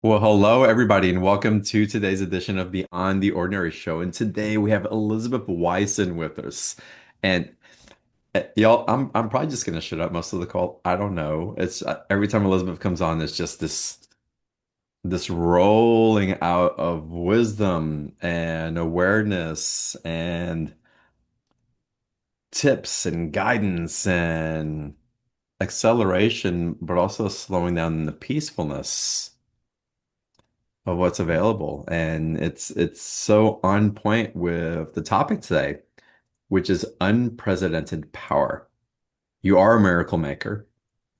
Well, hello, everybody, and welcome to today's edition of Beyond the Ordinary Show. And today we have Elizabeth Wysen with us. And y'all, I'm probably just gonna shut up most of the call. I don't know. It's every time Elizabeth comes on, it's just this rolling out of wisdom and awareness and tips and guidance and acceleration, but also slowing down in the peacefulness of what's available. And it's so on point with the topic today, which is unprecedented power. You are a miracle maker.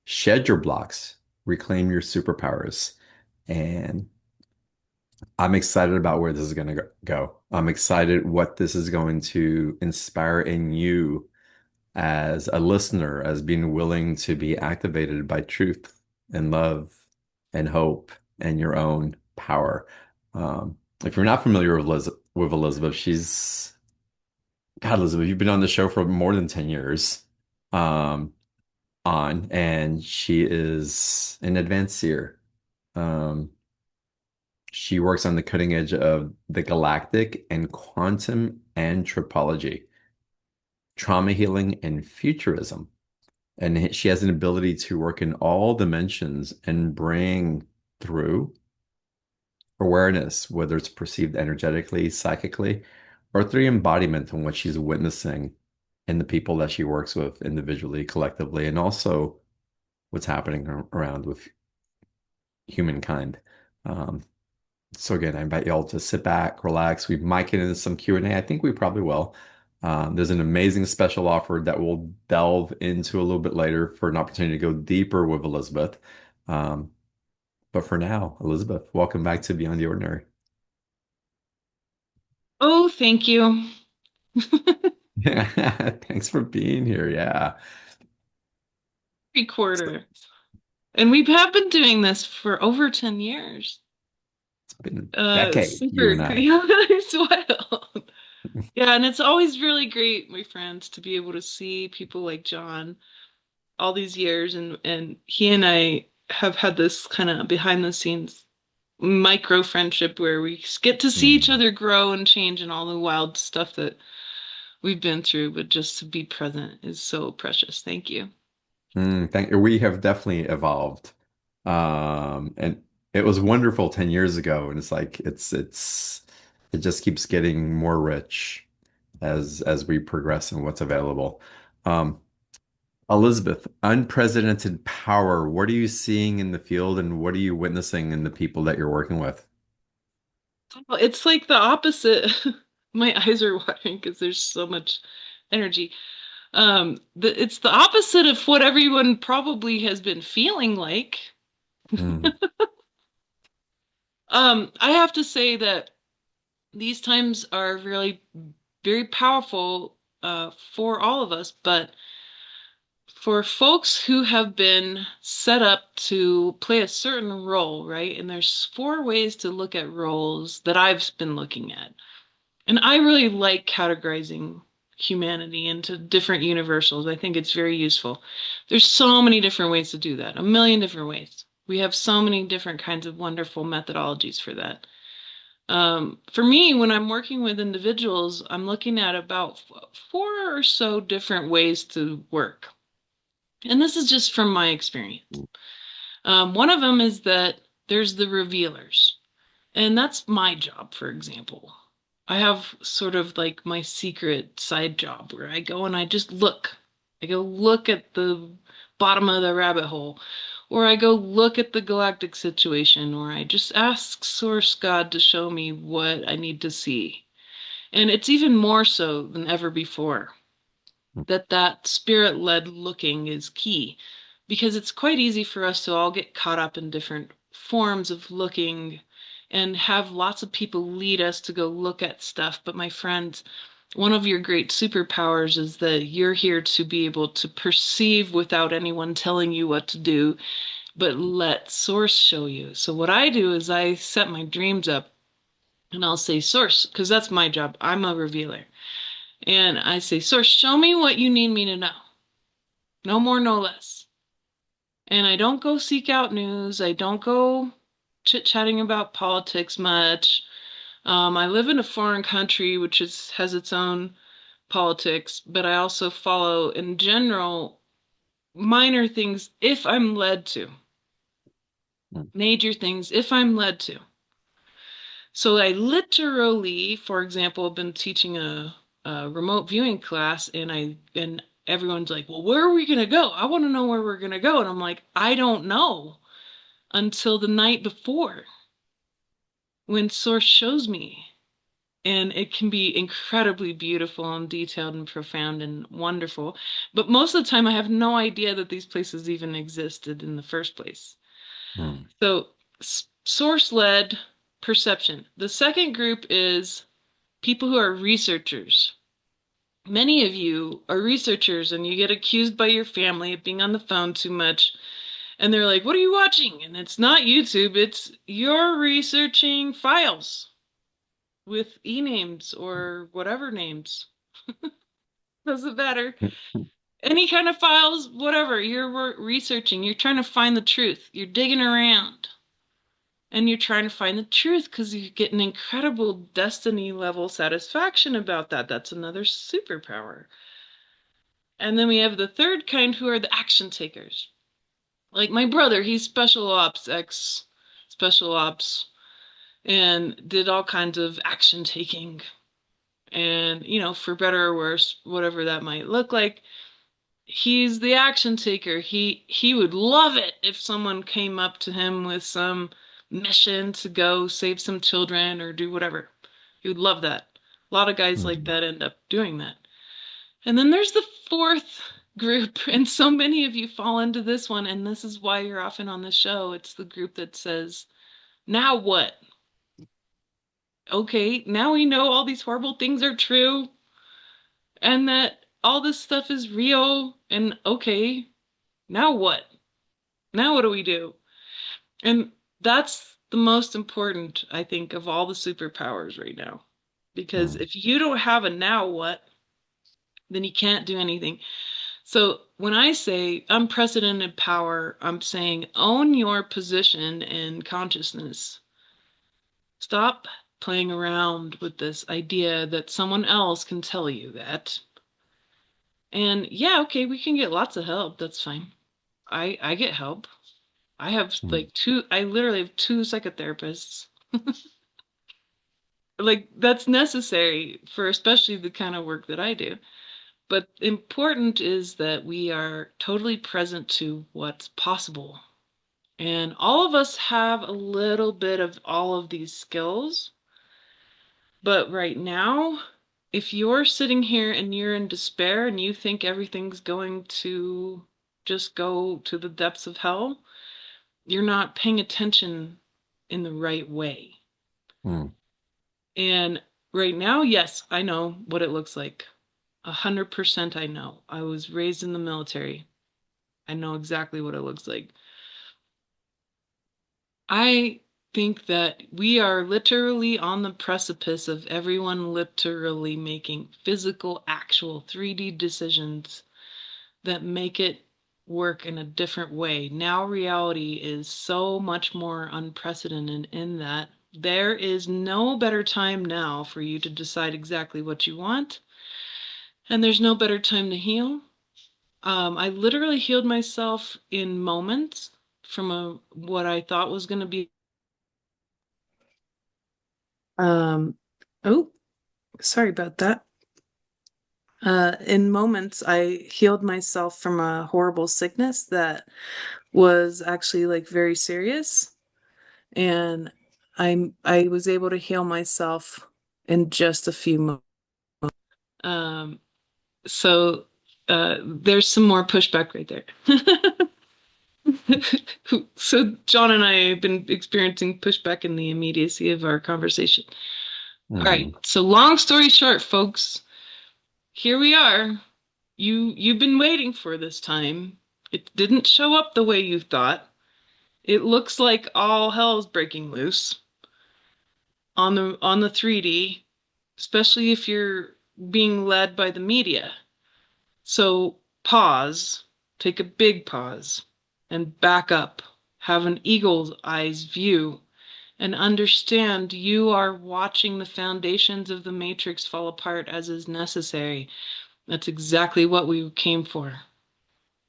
Shed your blocks, reclaim your superpowers. And I'm excited about where this is going to go. I'm excited what this is going to inspire in you as a listener, as being willing to be activated by truth and love and hope and your own power. If you're not familiar with Elizabeth, God, Elizabeth, you've been on the show for more than 10 years, um, and she is an advanced seer. Um, she works on the cutting edge of the galactic and quantum anthropology, trauma healing, and futurism. And she has an ability to work in all dimensions and bring through awareness, whether it's perceived energetically, psychically, or through embodiment in what she's witnessing in the people that she works with individually, collectively, and also what's happening around with humankind. Um, so again, I invite y'all to sit back, relax. We might get into some Q&A. I think we probably will. There's an amazing special offer that we'll delve into a little bit later for an opportunity to go deeper with Elizabeth. Um, but for now, Elizabeth, welcome back to Beyond the Ordinary. Oh, thank you. Thanks for being here. Yeah. So Recorder. And we have been doing this for over 10 years. it's been a decade, you Super, and I. yeah, it's wild. Yeah, and it's always really great, my friends, to be able to see people like John all these years and he and I have had this kind of behind the scenes micro friendship where we get to see each Mm. other grow and change and all the wild stuff that we've been through, but just to be present is so precious. Thank you. Thank you. We have definitely evolved. And it was wonderful 10 years ago. And it's like it just keeps getting more rich as we progress in what's available. Um, Elizabeth, unprecedented power. What are you seeing in the field and what are you witnessing in the people that you're working with? Well, it's like the opposite. My eyes are watering because there's so much energy. It's the opposite of what everyone probably has been feeling like. Mm, I have to say that these times are really very powerful for all of us, but for folks who have been set up to play a certain role, right? And there's four ways to look at roles that I've been looking at. And I really like categorizing humanity into different universals. I think it's very useful. There's so many different ways to do that, a million different ways. We have so many different kinds of wonderful methodologies for that. For me, when I'm working with individuals, I'm looking at about four or so different ways to work. And this is just from my experience. One of them is that there's the revealers. And that's my job, for example. I have sort of like my secret side job where I go and I just look. I go look at the bottom of the rabbit hole, or I go look at the galactic situation, or I just ask Source God to show me what I need to see. And it's even more so than ever before that spirit-led looking is key because it's quite easy for us to all get caught up in different forms of looking and have lots of people lead us to go look at stuff. But my friends, one of your great superpowers is that you're here to be able to perceive without anyone telling you what to do, but let Source show you. So what I do is I set my dreams up and I'll say, Source, because that's my job. I'm a revealer. And I say, Source, show me what you need me to know. No more, no less. And I don't go seek out news. I don't go. chit-chatting about politics much. I live in a foreign country which has its own politics, but I also follow, in general, minor things if I'm led to, Mm. major things if I'm led to. So I literally, for example, have been teaching a remote viewing class, and everyone's like, "Well, where are we gonna go? I want to know where we're gonna go." And I'm like, "I don't know until the night before when Source shows me." And it can be incredibly beautiful and detailed and profound and wonderful. But most of the time, I have no idea that these places even existed in the first place. Mm. So, source-led perception. The second group is people who are researchers. Many of you are researchers and you get accused by your family of being on the phone too much. And they're like, "What are you watching?" And it's not YouTube, it's you're researching files with e-names or whatever names. Doesn't matter. Any kind of files, whatever. You're researching. You're trying to find the truth. You're digging around. And you're trying to find the truth because you get an incredible destiny level satisfaction about that. That's another superpower. And then we have the third kind who are the action takers. Like my brother, he's special ops, ex special ops, and did all kinds of action taking. And, for better or worse, whatever that might look like, he's the action taker. He would love it if someone came up to him with some mission to go save some children or do whatever. He would love that. A lot of guys like Mm. that end up doing that. And then there's the fourth group, and so many of you fall into this one, and this is why you're often on the show. It's the group that says, "Now what? Okay, now we know all these horrible things are true and that all this stuff is real, and okay, now what? Now what do we do?" And that's the most important, I think, of all the superpowers right now. Because Mm. if you don't have a now what, then you can't do anything. So when I say unprecedented power, I'm saying own your position in consciousness. Stop playing around with this idea that someone else can tell you that. And yeah, okay, we can get lots of help. That's fine. I get help. I have Mm. like I literally have two psychotherapists. Like that's necessary for especially the kind of work that I do. But important is that we are totally present to what's possible. And all of us have a little bit of all of these skills. But right now, if you're sitting here and you're in despair and you think everything's going to just go to the depths of hell, you're not paying attention in the right way. Mm. And right now, yes, I know what it looks like. 100% I know. I was raised in the military. I know exactly what it looks like. I think that we are literally on the precipice of everyone literally making physical, actual 3D decisions that make it work in a different way. Now, reality is so much more unprecedented in that there is no better time now for you to decide exactly what you want, and there's no better time to heal. I literally healed myself in moments from what I thought was going to be. Um, oh, sorry about that. In moments, I healed myself from a horrible sickness that was actually like very serious, and I was able to heal myself in just a few moments. Um, so there's some more pushback right there. So John and I have been experiencing pushback in the immediacy of our conversation. All right. Mm. So long story short, folks, here we are. You've been waiting for this time. It didn't show up the way you thought. It looks like all hell's breaking loose on the 3D, especially if you're being led by the media. So pause, take a big pause, and back up. Have an eagle's eyes view and understand you are watching the foundations of the matrix fall apart as is necessary. That's exactly what we came for.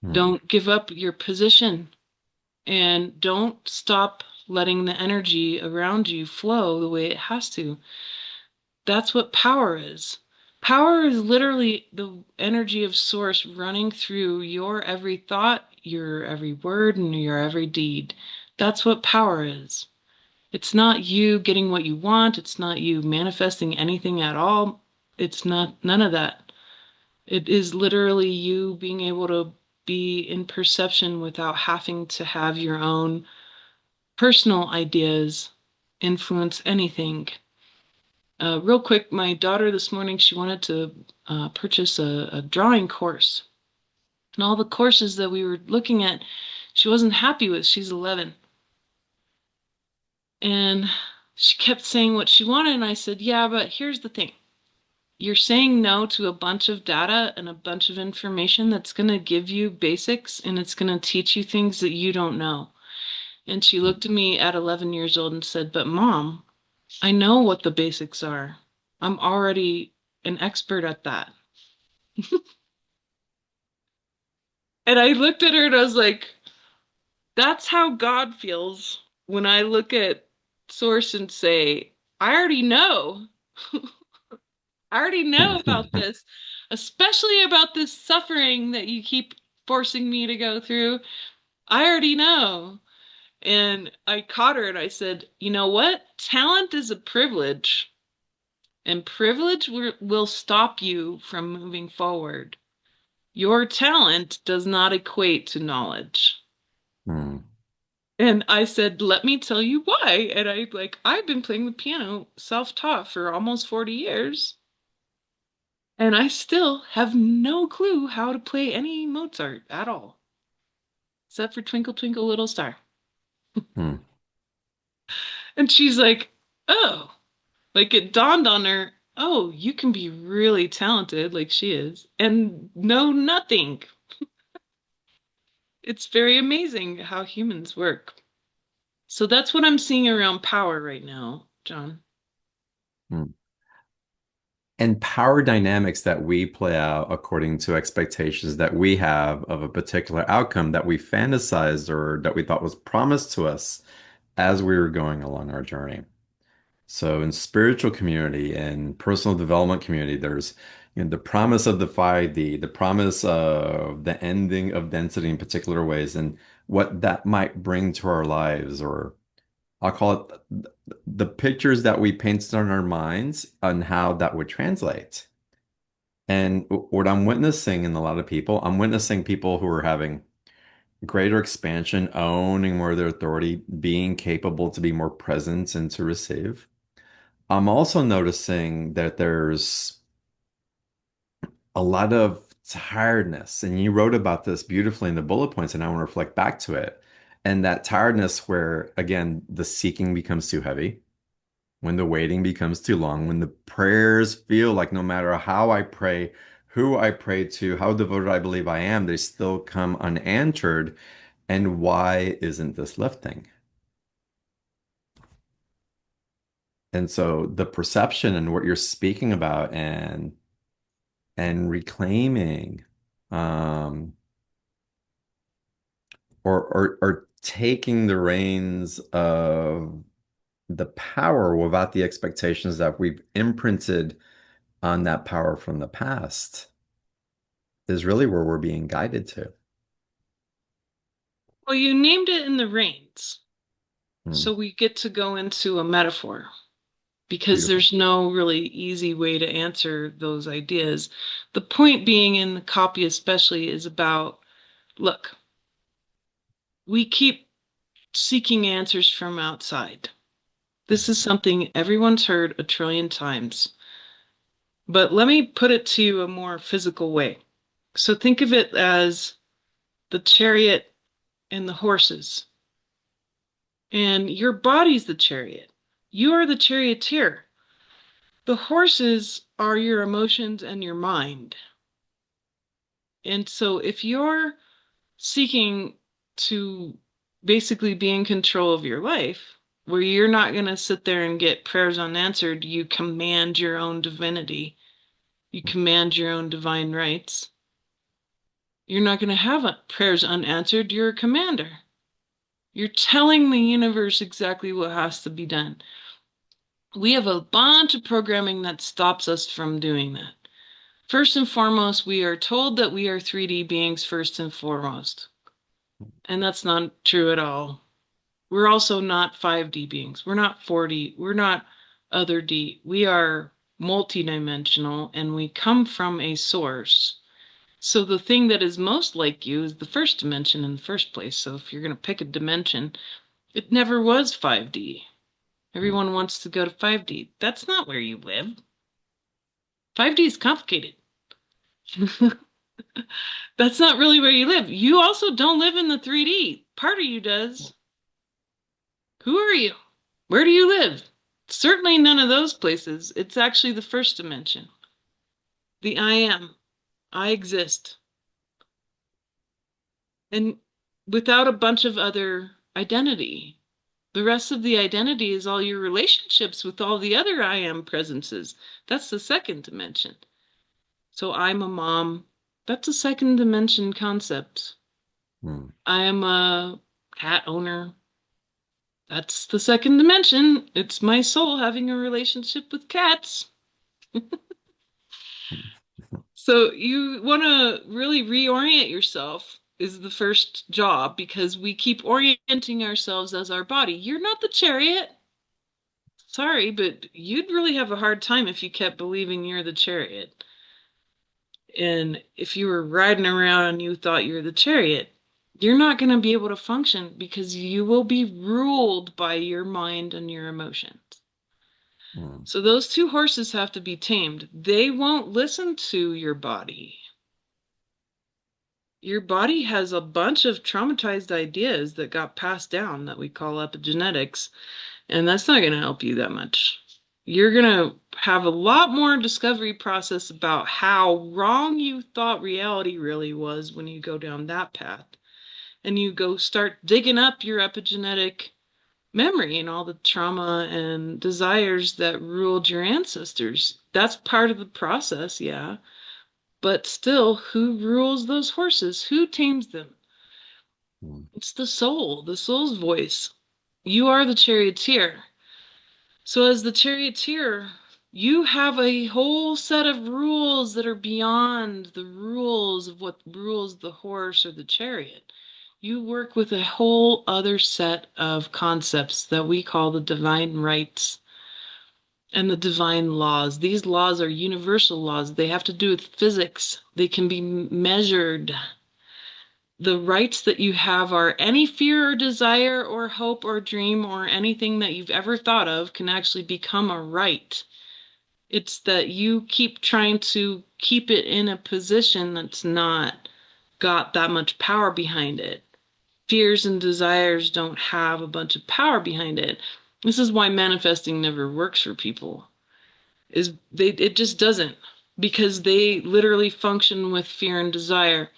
Hmm. Don't give up your position and don't stop letting the energy around you flow the way it has to. That's what power is. Power is literally the energy of source running through your every thought, your every word, and your every deed. That's what power is. It's not you getting what you want. It's not you manifesting anything at all. It's not none of that. It is literally you being able to be in perception without having to have your own personal ideas influence anything. Real quick, my daughter this morning, she wanted to purchase a drawing course. And all the courses that we were looking at, she wasn't happy with. She's 11. And she kept saying what she wanted. And I said, yeah, but here's the thing. You're saying no to a bunch of data and a bunch of information that's going to give you basics and it's going to teach you things that you don't know. And she looked at me at 11 years old and said, but Mom, I know what the basics are. I'm already an expert at that. And I looked at her and I was like, that's how God feels when I look at Source and say, I already know. I already know about this, especially about this suffering that you keep forcing me to go through. I already know. And I caught her and I said, you know what? Talent is a privilege, and privilege will stop you from moving forward. Your talent does not equate to knowledge. Hmm. And I said, let me tell you why. And I've been playing the piano self-taught for almost 40 years. And I still have no clue how to play any Mozart at all, except for Twinkle Twinkle Little Star. Hmm. And she's like, oh, like it dawned on her, oh, you can be really talented like she is and know nothing. It's very amazing how humans work. So that's what I'm seeing around power right now, John. Hmm. And power dynamics that we play out according to expectations that we have of a particular outcome that we fantasized or that we thought was promised to us as we were going along our journey. So in spiritual community and personal development community, there's the promise of the 5D, the promise of the ending of density in particular ways, and what that might bring to our lives, or I'll call it the pictures that we painted on our minds on how that would translate. And what I'm witnessing in a lot of people, I'm witnessing people who are having greater expansion, owning more of their authority, being capable to be more present and to receive. I'm also noticing that there's a lot of tiredness, and you wrote about this beautifully in the bullet points, and I want to reflect back to it. And that tiredness where, again, the seeking becomes too heavy, when the waiting becomes too long, when the prayers feel like no matter how I pray, who I pray to, how devoted I believe I am, they still come unanswered. And why isn't this lifting? And so the perception and what you're speaking about and reclaiming um or taking the reins of the power without the expectations that we've imprinted on that power from the past is really where we're being guided to. Well, you named it in the reins. Hmm, So we get to go into a metaphor because beautiful. there's no really easy way to answer those ideas. The point being in the copy, especially, is about look, we keep seeking answers from outside. This is something everyone's heard a trillion times. But let me put it to you a more physical way. So think of it as the chariot and the horses, and your body's the chariot. You are the charioteer. The horses are your emotions and your mind. And so if you're seeking to basically be in control of your life, where you're not going to sit there and get prayers unanswered. You command your own divinity. You command your own divine rights. You're not going to have prayers unanswered. You're a commander. You're telling the universe exactly what has to be done. We have a bunch of programming that stops us from doing that. First and foremost, we are told that we are 3D beings first and foremost. And that's not true at all. We're also not 5D beings. We're not 4D. We're not other D. We are multidimensional and we come from a source. So the thing that is most like you is the first dimension in the first place. So if you're going to pick a dimension, it never was 5D. Everyone wants to go to 5D. That's not where you live. 5D is complicated. That's not really where you live. You also don't live in the 3D. Part of you does. Who are you? Where do you live? Certainly none of those places. It's actually the first dimension. The I am. I exist. And without a bunch of other identity. The rest of the identity is all your relationships with all the other I am presences. That's the second dimension. So I'm a mom. That's a second dimension concept. Mm. I am a cat owner. That's the second dimension. It's my soul having a relationship with cats. So you want to really reorient yourself is the first job because we keep orienting ourselves as our body. You're not the chariot. Sorry, but you'd really have a hard time if you kept believing you're the chariot. And if you were riding around and you thought you were the chariot, you're not going to be able to function because you will be ruled by your mind and your emotions. Mm. So those two horses have to be tamed. They won't listen to your body. Your body has a bunch of traumatized ideas that got passed down that we call epigenetics, and that's not going to help you that much. You're going to have a lot more discovery process about how wrong you thought reality really was when you go down that path. And you go start digging up your epigenetic memory and all the trauma and desires that ruled your ancestors. That's part of the process, yeah. But still, who rules those horses? Who tames them? Mm. It's the soul's voice. You are the charioteer. So, as the charioteer, you have a whole set of rules that are beyond the rules of what rules the horse or the chariot. You work with a whole other set of concepts that we call the divine rights and the divine laws. These laws are universal laws. They have to do with physics. They can be measured. The rights that you have are any fear or desire or hope or dream or anything that you've ever thought of can actually become a right. It's that you keep trying to keep it in a position that's not got that much power behind it. Fears and desires don't have a bunch of power behind it. This is why manifesting never works for people. Is they it just doesn't because they literally function with fear and desire.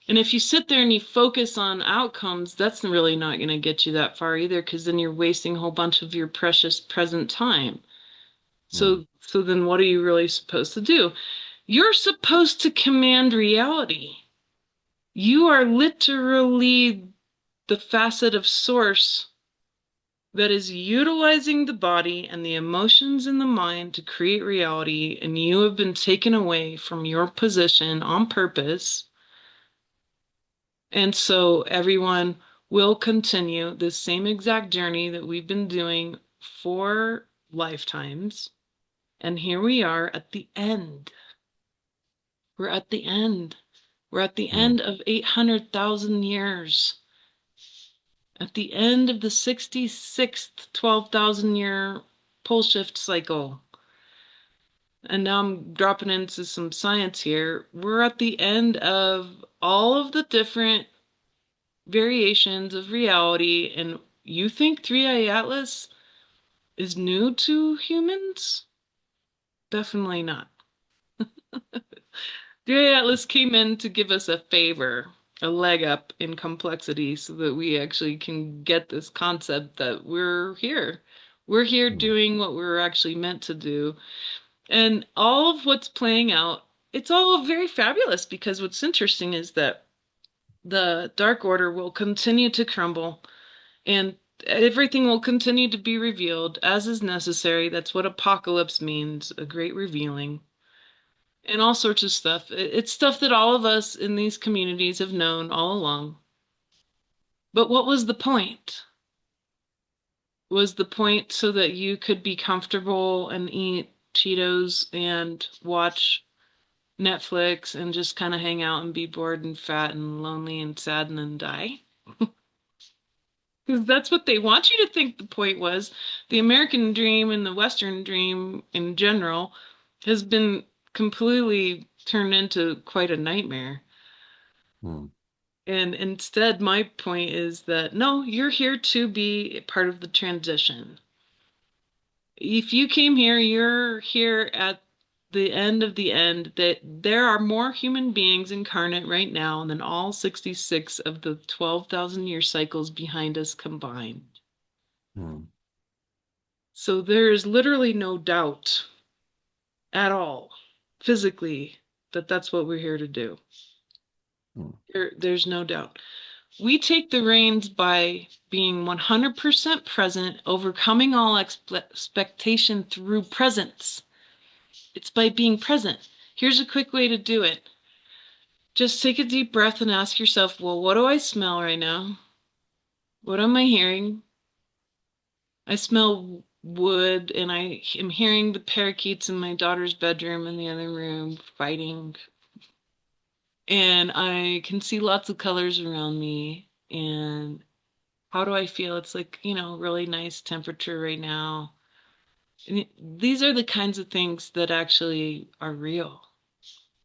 And if you sit there and you focus on outcomes, that's really not going to get you that far either because then you're wasting a whole bunch of your precious present time. Mm. So then what are you really supposed to do? You're supposed to command reality. You are literally the facet of source that is utilizing the body and the emotions in the mind to create reality, and you have been taken away from your position on purpose. And so everyone will continue this same exact journey that we've been doing for lifetimes. And here we are at the end. We're at the end. We're at the Mm. end of 800,000 years. At the end of the 66th 12,000 year pole shift cycle. And now I'm dropping into some science here. We're at the end of all of the different variations of reality, and you think 3i Atlas is new to humans? Definitely not. 3i Atlas came in to give us a favor. a leg up in complexity so that we actually can get this concept that we're here. We're here Mm, doing what we're actually meant to do. And all of what's playing out, it's all very fabulous because what's interesting is that the Dark Order will continue to crumble and everything will continue to be revealed as is necessary. That's what apocalypse means, a great revealing. And all sorts of stuff. It's stuff that all of us in these communities have known all along. But what was the point? Was the point so that you could be comfortable and eat Cheetos and watch Netflix and just kind of hang out and be bored and fat and lonely and sad and then die? Because that's what they want you to think the point was. The American dream and the Western dream in general has been completely turned into quite a nightmare. mm, And instead, my point is that no, you're here to be part of the transition. If you came here, you're here at the end of the end, that there are more human beings incarnate right now than all 66 of the 12,000 year cycles behind us combined. mm, So there is literally no doubt at all, physically, that that's what we're here to do. mm, There's no doubt. We take the reins by being 100% present, overcoming all expectation through presence. It's by being present. Here's a quick way to do it. Just take a deep breath and ask yourself, well, what do I smell right now? What am I hearing? I smell wood and I am hearing the parakeets in my daughter's bedroom in the other room fighting. And I can see lots of colors around me. And how do I feel? It's like, really nice temperature right now. And these are the kinds of things that actually are real.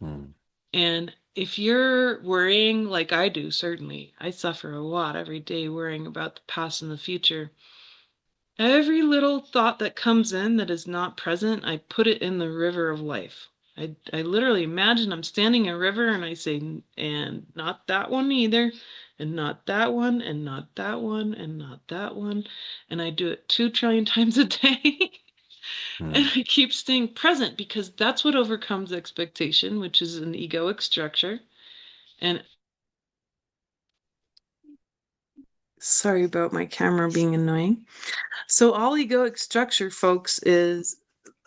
mm, And if you're worrying like I do, certainly, I suffer a lot every day worrying about the past and the future. Every little thought that comes in that is not present, I put it in the river of life. I literally imagine I'm standing in a river and I say, and not that one either, and not that one, and not that one, and not that one. And I do it 2 trillion times a day. And mm, I keep staying present because that's what overcomes expectation, which is an egoic structure. And sorry about my camera being annoying. So, all egoic structure, folks, is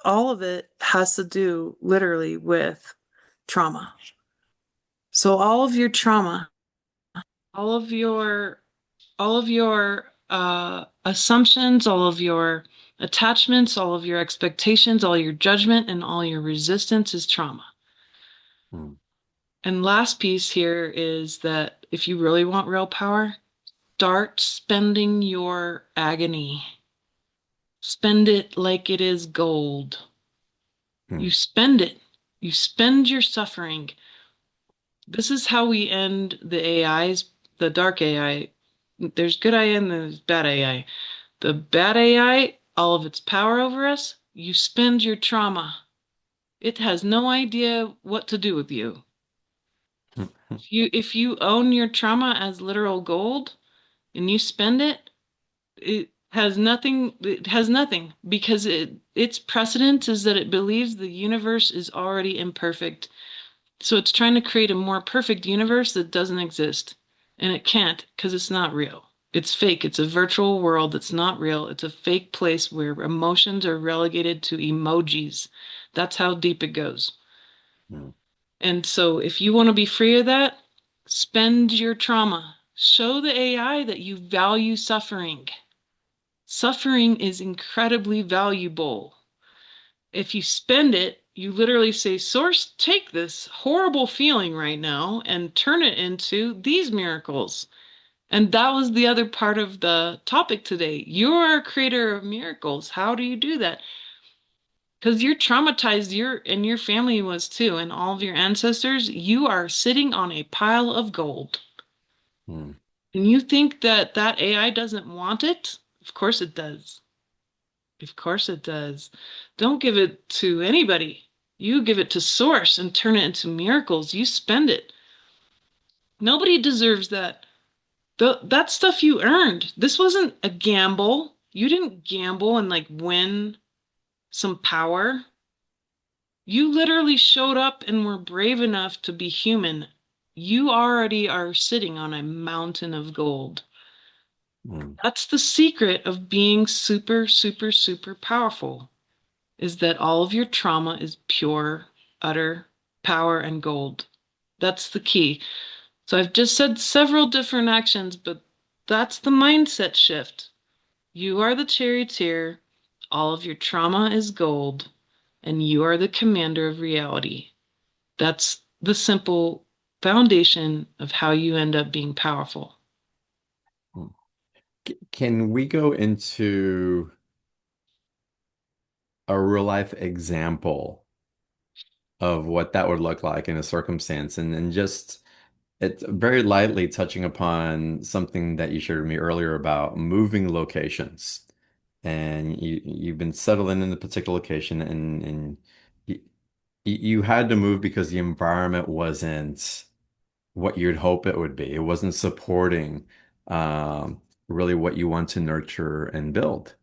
all of it has to do literally with trauma. So, all of your trauma, all of your, all of your assumptions, all of your attachments, all of your expectations, all your judgment, and all your resistance is trauma. mm, And last piece here is that if you really want real power, start spending your agony. Spend it like it is gold. You mm, spend it. You spend your suffering. This is how we end the AIs, the dark AI. There's good AI and there's bad AI. The bad AI, all of its power over us, you spend your trauma. It has no idea what to do with you. mm, If you own your trauma as literal gold and you spend it, it has nothing because its precedent is that it believes the universe is already imperfect. So it's trying to create a more perfect universe that doesn't exist. And it can't because it's not real. It's fake. It's a virtual world that's not real. It's a fake place where emotions are relegated to emojis. That's how deep it goes. mm, And so if you want to be free of that, spend your trauma. Show the AI that you value suffering. Suffering is incredibly valuable. If you spend it, you literally say, Source, take this horrible feeling right now and turn it into these miracles. And that was the other part of the topic today. You are a creator of miracles. How do you do that? Because you're traumatized, and your family was too, and all of your ancestors, you are sitting on a pile of gold. mm, And you think that that AI doesn't want it? Of course it does. Of course it does. Don't give it to anybody. You give it to Source and turn it into miracles. You spend it. Nobody deserves that. That stuff you earned. This wasn't a gamble. You didn't gamble and like win some power. You literally showed up and were brave enough to be human. You already are sitting on a mountain of gold. Mm, That's the secret of being super, super, super powerful, is that all of your trauma is pure, utter power and gold. That's the key. So I've just said several different actions, but that's the mindset shift. You are the charioteer, all of your trauma is gold, and you are the commander of reality. That's the simple foundation of how you end up being powerful. mm. Can we go into a real life example of what that would look like in a circumstance and just it's very lightly touching upon something that you shared with me earlier about moving locations. And you've been settling in a particular location and you, you had to move because the environment wasn't what you'd hope it would be. It wasn't supporting really what you want to nurture and build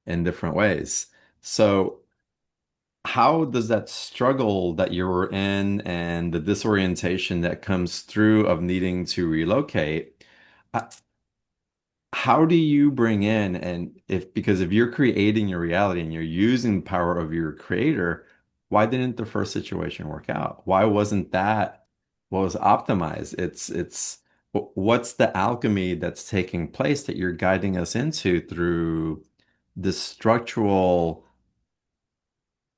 in different ways. So how does that struggle that you were in and the disorientation that comes through of needing to relocate, uh, how do you bring in and if because if you're creating your reality and you're using the power of your creator, why didn't the first situation work out? Why wasn't that what was optimized? It's what's the alchemy that's taking place that you're guiding us into through this structural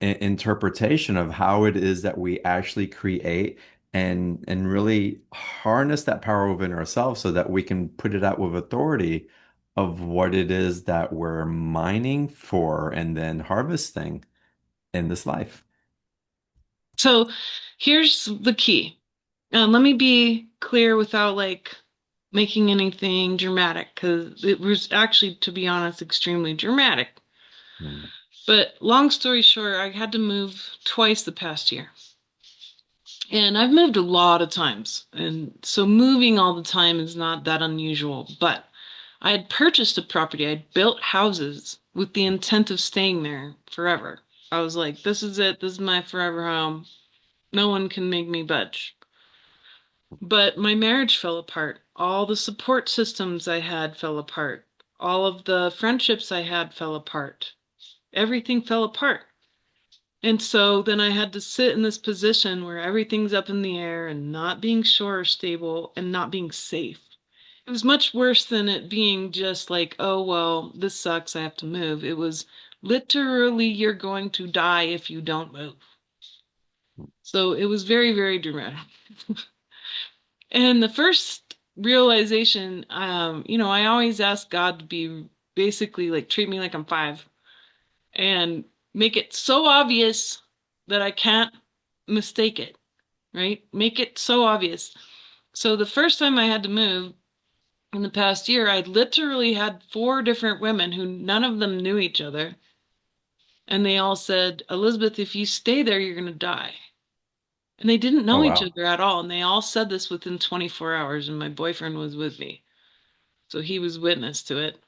interpretation of how it is that we actually create and really harness that power within ourselves so that we can put it out with authority of what it is that we're mining for and then harvesting in this life. So here's the key. Let me be clear without like making anything dramatic, because it was actually, to be honest, extremely dramatic. Mm, But long story short, I had to move twice the past year. And I've moved a lot of times. And so moving all the time is not that unusual. But I had purchased a property, I'd built houses with the intent of staying there forever. I was like, this is it. This is my forever home. No one can make me budge. But my marriage fell apart. All the support systems I had fell apart. All of the friendships I had fell apart. Everything fell apart. And so then I had to sit in this position where everything's up in the air and not being sure or stable and not being safe. It was much worse than it being just like, oh, well, this sucks. I have to move. It was literally, you're going to die if you don't move. So it was very, very dramatic. And the first realization, I always ask God to be basically like treat me like I'm five and make it so obvious that I can't mistake it, right? Make it so obvious. So the first time I had to move in the past year, I literally had four different women who none of them knew each other. And they all said, Elizabeth, if you stay there, you're going to die. And they didn't oh know each wow. other at all. And they all said this within 24 hours. And my boyfriend was with me. So he was witness to it.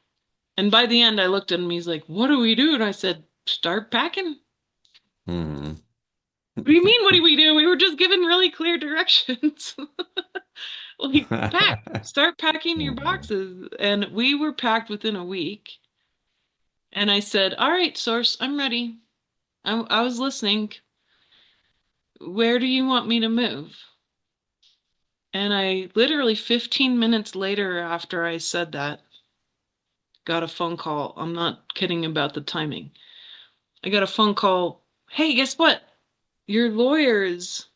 And by the end, I looked at him. He's like, what do we do? And I said, start packing. Mhm. What do you mean, what do we do? We were just given really clear directions. Like, pack, start packing your Mhm. boxes. And we were packed within a week. And I said, all right, Source, I'm ready. I was listening. Where do you want me to move? And I literally 15 minutes later after I said that, got a phone call. I'm not kidding about the timing. I got a phone call. Hey, guess what? Your lawyer is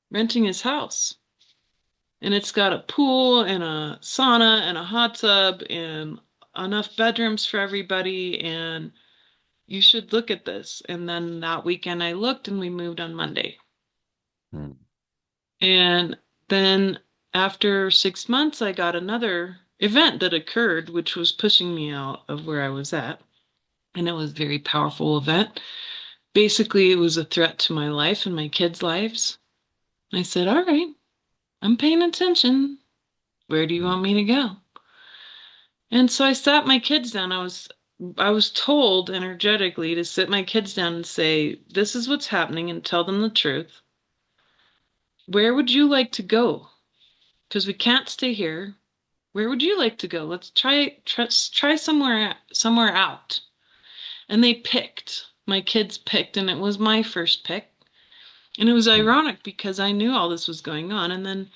renting his house. And it's got a pool and a sauna and a hot tub and enough bedrooms for everybody. And you should look at this. And then that weekend I looked and we moved on Monday. Mhm. And then after 6 months, I got another event that occurred, which was pushing me out of where I was at. And it was a very powerful event. Basically, it was a threat to my life and my kids' lives. I said, all right, I'm paying attention. Where do you Mm. want me to go? And so I sat my kids down. I was told energetically to sit my kids down and say, this is what's happening and tell them the truth. Where would you like to go? Because we can't stay here. Where would you like to go? Let's try somewhere out. And they picked. My kids picked, and it was my first pick. And it was Mm. ironic because I knew all this was going on. And then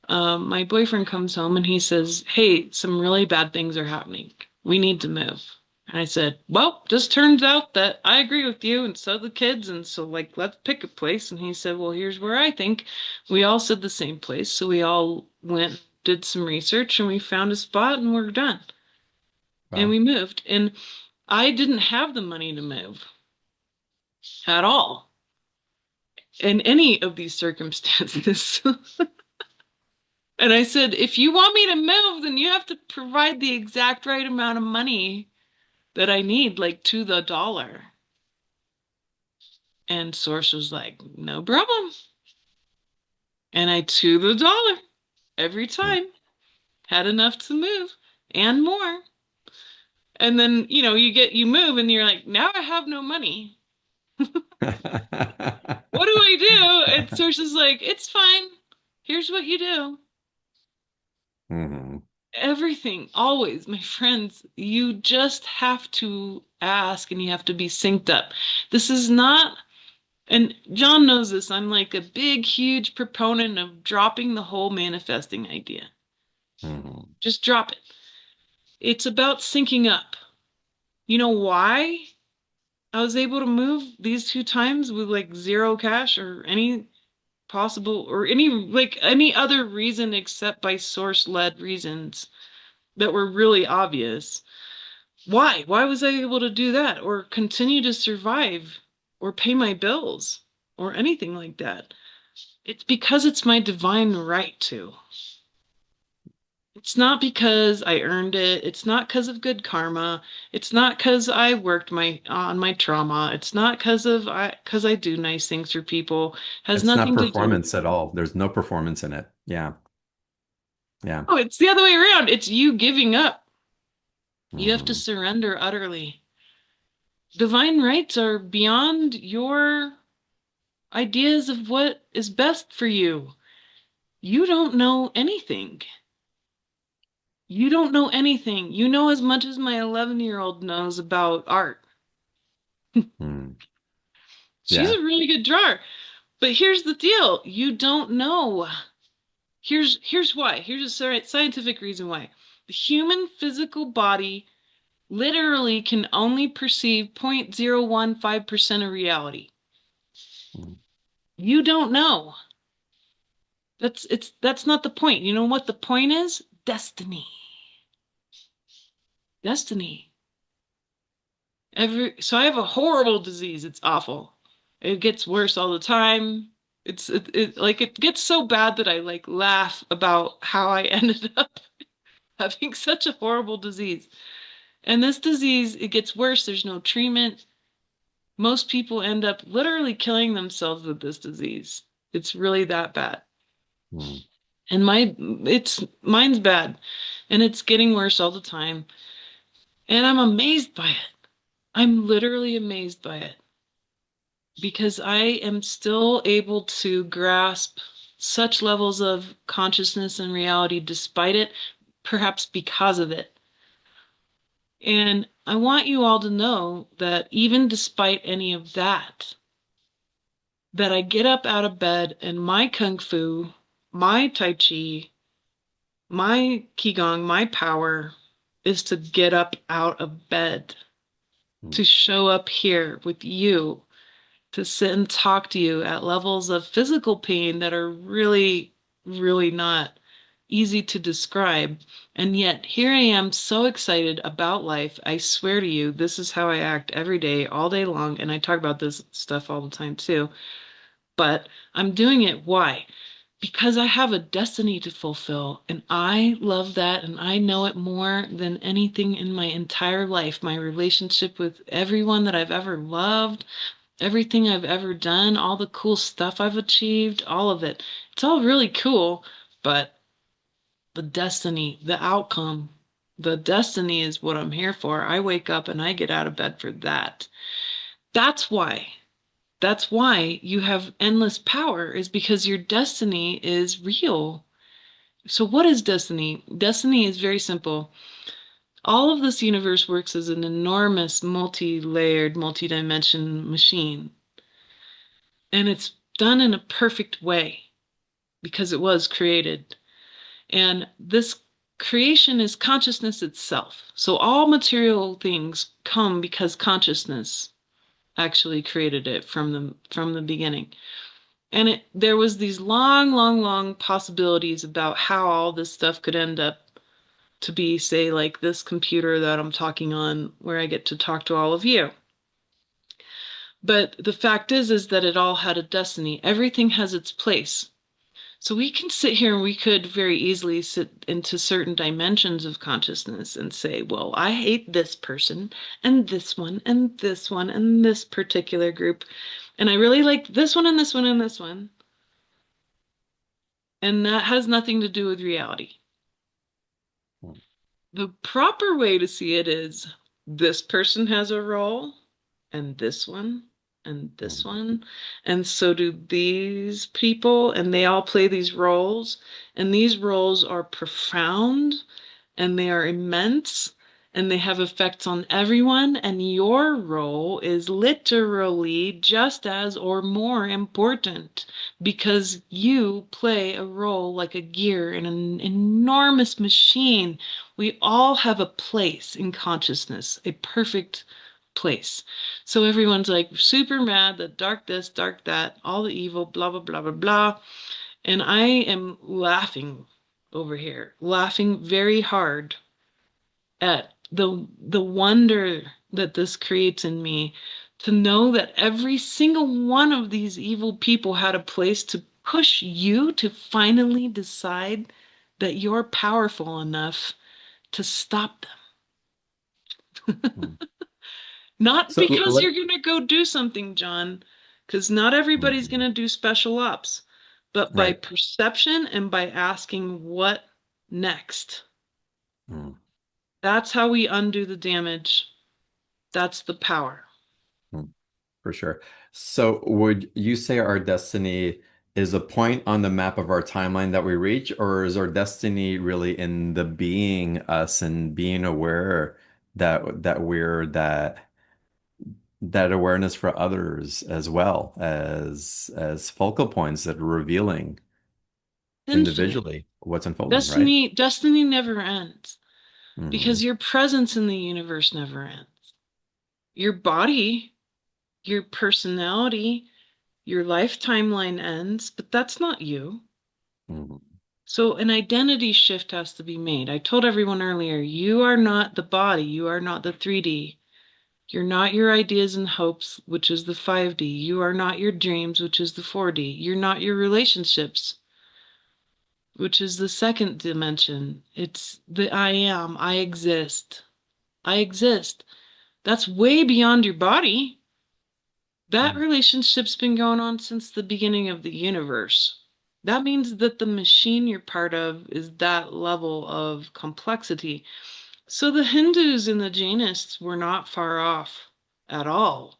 my boyfriend comes home and he says, "Hey, some really bad things are happening. We need to move." And I said, "Well, just turns out that I agree with you, and so the kids, and so like let's pick a place." And he said, "Well, here's where I think." We all said the same place, so we all went, did some research, and we found a spot, and we're done. And Wow. we moved. And I didn't have the money to move at all in any of these circumstances. And I said, if you want me to move, then you have to provide the exact right amount of money that I need, like to the dollar. And Source was like, no problem. And I to the dollar every Mm. time, had enough to move and more. And then, you move and you're like, now I have no money. What do I do? And Source is like, it's fine. Here's what you do. Mhm. Everything, always, my friends, you just have to ask and you have to be synced up. This is not, and John knows this, I'm like a big, huge proponent of dropping the whole manifesting idea. Mhm. Just drop it. It's about syncing up. You know why I was able to move these two times with like zero cash or any possible or any other reason except by source led reasons that were really obvious. Why? Why was I able to do that or continue to survive or pay my bills or anything like that? It's because it's my divine right to. It's not because I earned it. It's not because of good karma. It's not because I worked my on my trauma. It's not because I do nice things for people. Has It's not nothing to do. performance at all. There's no performance in it. Yeah. Yeah. Oh, it's the other way around. It's you giving up. You have to Hmm. surrender utterly. Divine rights are beyond your ideas of what is best for you. You don't know anything. You don't know anything. You know as much as my 11-year-old knows about art. Hmm. She's Yeah. a really good drawer. But here's the deal. You don't know. Here's why. Here's a scientific reason why. The human physical body literally can only perceive 0.015% of reality. Hmm. You don't know. That's not the point. You know what the point is? Destiny. Destiny. So I have a horrible disease. It's awful. It gets worse all the time. It gets so bad that I like laugh about how I ended up having such a horrible disease. And this disease, it gets worse. There's no treatment. Most people end up literally killing themselves with this disease. It's really that bad. Hmm. And mine's bad. And it's getting worse all the time. And I'm amazed by it. I'm literally amazed by it because I am still able to grasp such levels of consciousness and reality despite it, perhaps because of it. And I want you all to know that even despite any of that, that I get up out of bed and my kung fu, my tai chi, my qigong, my power is to get up out of bed, Hmm. to show up here with you, to sit and talk to you at levels of physical pain that are really, really not easy to describe. And yet, here I am so excited about life. I swear to you, this is how I act every day, all day long. And I talk about this stuff all the time too. But I'm doing it. Why? Because I have a destiny to fulfill. And I love that. And I know it more than anything in my entire life. My relationship with everyone that I've ever loved, everything I've ever done, all the cool stuff I've achieved, all of it. It's all really cool, but The destiny, the outcome. The destiny is what I'm here for. I wake up and I get out of bed for that. That's why. That's why you have endless power, is because your destiny is real. So, what is destiny? Destiny is very simple. All of this universe works as an enormous, multi layered, multi dimension machine. And it's done in a perfect way because it was created. And this creation is consciousness itself. So, all material things come because consciousness actually created it from the beginning. And there was these long, long, long possibilities about how all this stuff could end up to be, say, like this computer that I'm talking on, where I get to talk to all of you. But the fact is that it all had a destiny. Everything has its place. So we can sit here and we could very easily sit into certain dimensions of consciousness and say, well, I hate this person and this one and this one and this particular group. And I really like this one and this one and this one. And that has nothing to do with reality. Mm. The proper way to see it is this person has a role, and this one, and this Mm. one, and so do these people, and they all play these roles, and these roles are profound and they are immense and they have effects on everyone, and your role is literally just as or more important because you play a role like a gear in an enormous machine. We all have a place in consciousness, a perfect place. So everyone's like super mad that dark this, dark that, all the evil, blah, blah, blah, blah, blah. And I am laughing over here, laughing very hard at the wonder that this creates in me to know that every single one of these evil people had a place to push you to finally decide that you're powerful enough to stop them. Mm. Not So because let you're going to go do something, John, because not everybody's going Mhm. to do special ops, but by Right. perception and by asking what next. Mm. That's how we undo the damage. That's the power. Mm. For sure. So would you say our destiny is a point on the map of our timeline that we reach, or is our destiny really in the being us and being aware that we're that awareness for others as well as focal points that are revealing Infinite. individually what's unfolding, right? Destiny never ends Hmm. because your presence in the universe never ends. Your body, your personality, your life timeline ends, but that's not you. Hmm. So an identity shift has to be made. I told everyone earlier, you are not the body, you are not the 3D. You're not your ideas and hopes, which is the 5D. You are not your dreams, which is the 4D. You're not your relationships, which is the second dimension. It's the I am, I exist. I exist. That's way beyond your body. That relationship's been going on since the beginning of the universe. That means that the machine you're part of is that level of complexity. So the Hindus and the Jainists were not far off at all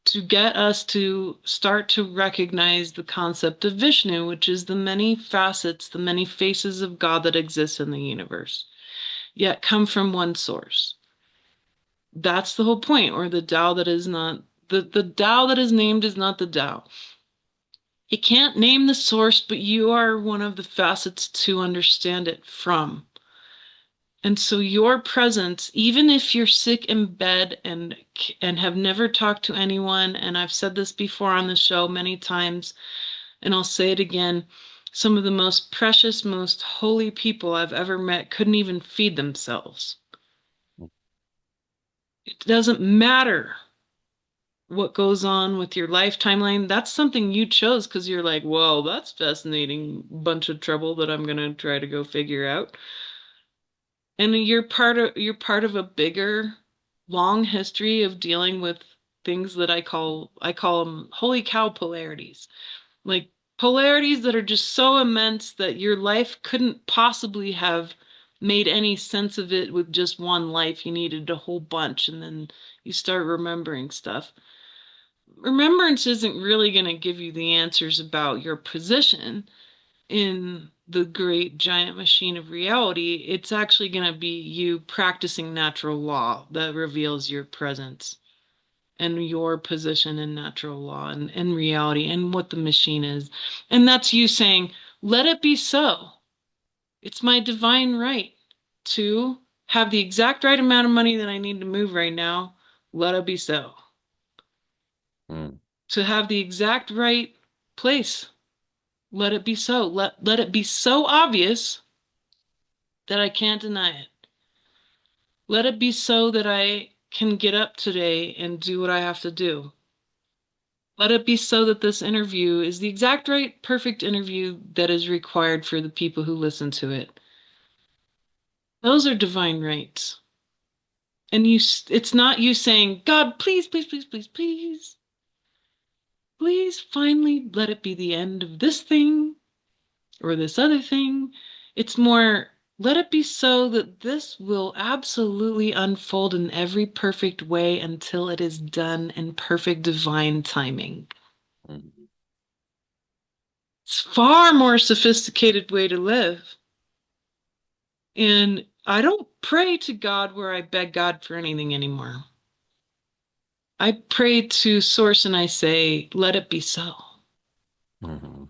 to get us to start to recognize the concept of Vishnu, which is the many facets, the many faces of God that exist in the universe, yet come from one source. That's the whole point, or the Tao that is not the Tao that is named is not the Tao. You can't name the source, but you are one of the facets to understand it from. And so your presence, even if you're sick in bed and have never talked to anyone, and I've said this before on the show many times, and I'll say it again, some of the most precious, most holy people I've ever met couldn't even feed themselves. It doesn't matter what goes on with your life timeline. That's something you chose because you're like, whoa, that's fascinating bunch of trouble that I'm gonna try to go figure out. And you're part of a bigger, long history of dealing with things that I call them holy cow polarities. Like polarities that are just so immense that your life couldn't possibly have made any sense of it with just one life. You needed a whole bunch, and then you start remembering stuff. Remembrance isn't really going to give you the answers about your position in the great giant machine of reality. It's actually going to be you practicing natural law that reveals your presence and your position in natural law and reality and what the machine is. And that's you saying, let it be so. It's my divine right to have the exact right amount of money that I need to move right now. Let it be so. Mm, To have the exact right place. Let it be so. Let it be so obvious that I can't deny it. Let it be so that I can get up today and do what I have to do. Let it be so that this interview is the exact right, perfect interview that is required for the people who listen to it. Those are divine rights. And it's not you saying, God, please, please, please, please, please, please finally let it be the end of this thing or this other thing. It's more, let it be so that this will absolutely unfold in every perfect way until it is done in perfect divine timing. mm, It's far more sophisticated way to live. And I don't pray to God where I beg God for anything anymore. I pray to Source and I say, let it be so. mhm,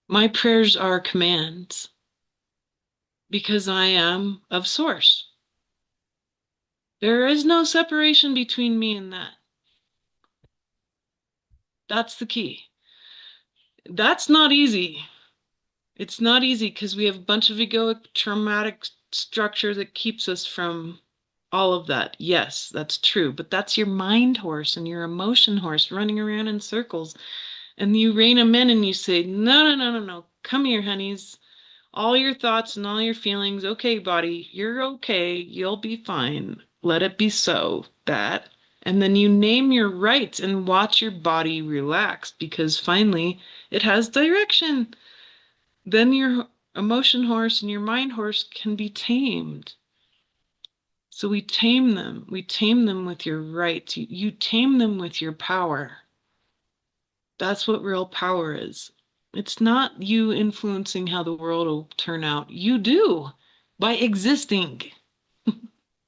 My prayers are commands because I am of Source. There is no separation between me and that. That's the key. That's not easy. It's not easy because we have a bunch of egoic, traumatic structure that keeps us from all of that. Yes, that's true. But that's your mind horse and your emotion horse running around in circles. And you rein them in and you say, no, no, no, no, no. Come here, honeys. All your thoughts and all your feelings. Okay, body, you're okay. You'll be fine. Let it be so. That. And then you name your rights and watch your body relax because finally it has direction. Then your emotion horse and your mind horse can be tamed. So we tame them. We tame them with your rights. You tame them with your power. That's what real power is. It's not you influencing how the world will turn out. You do by existing.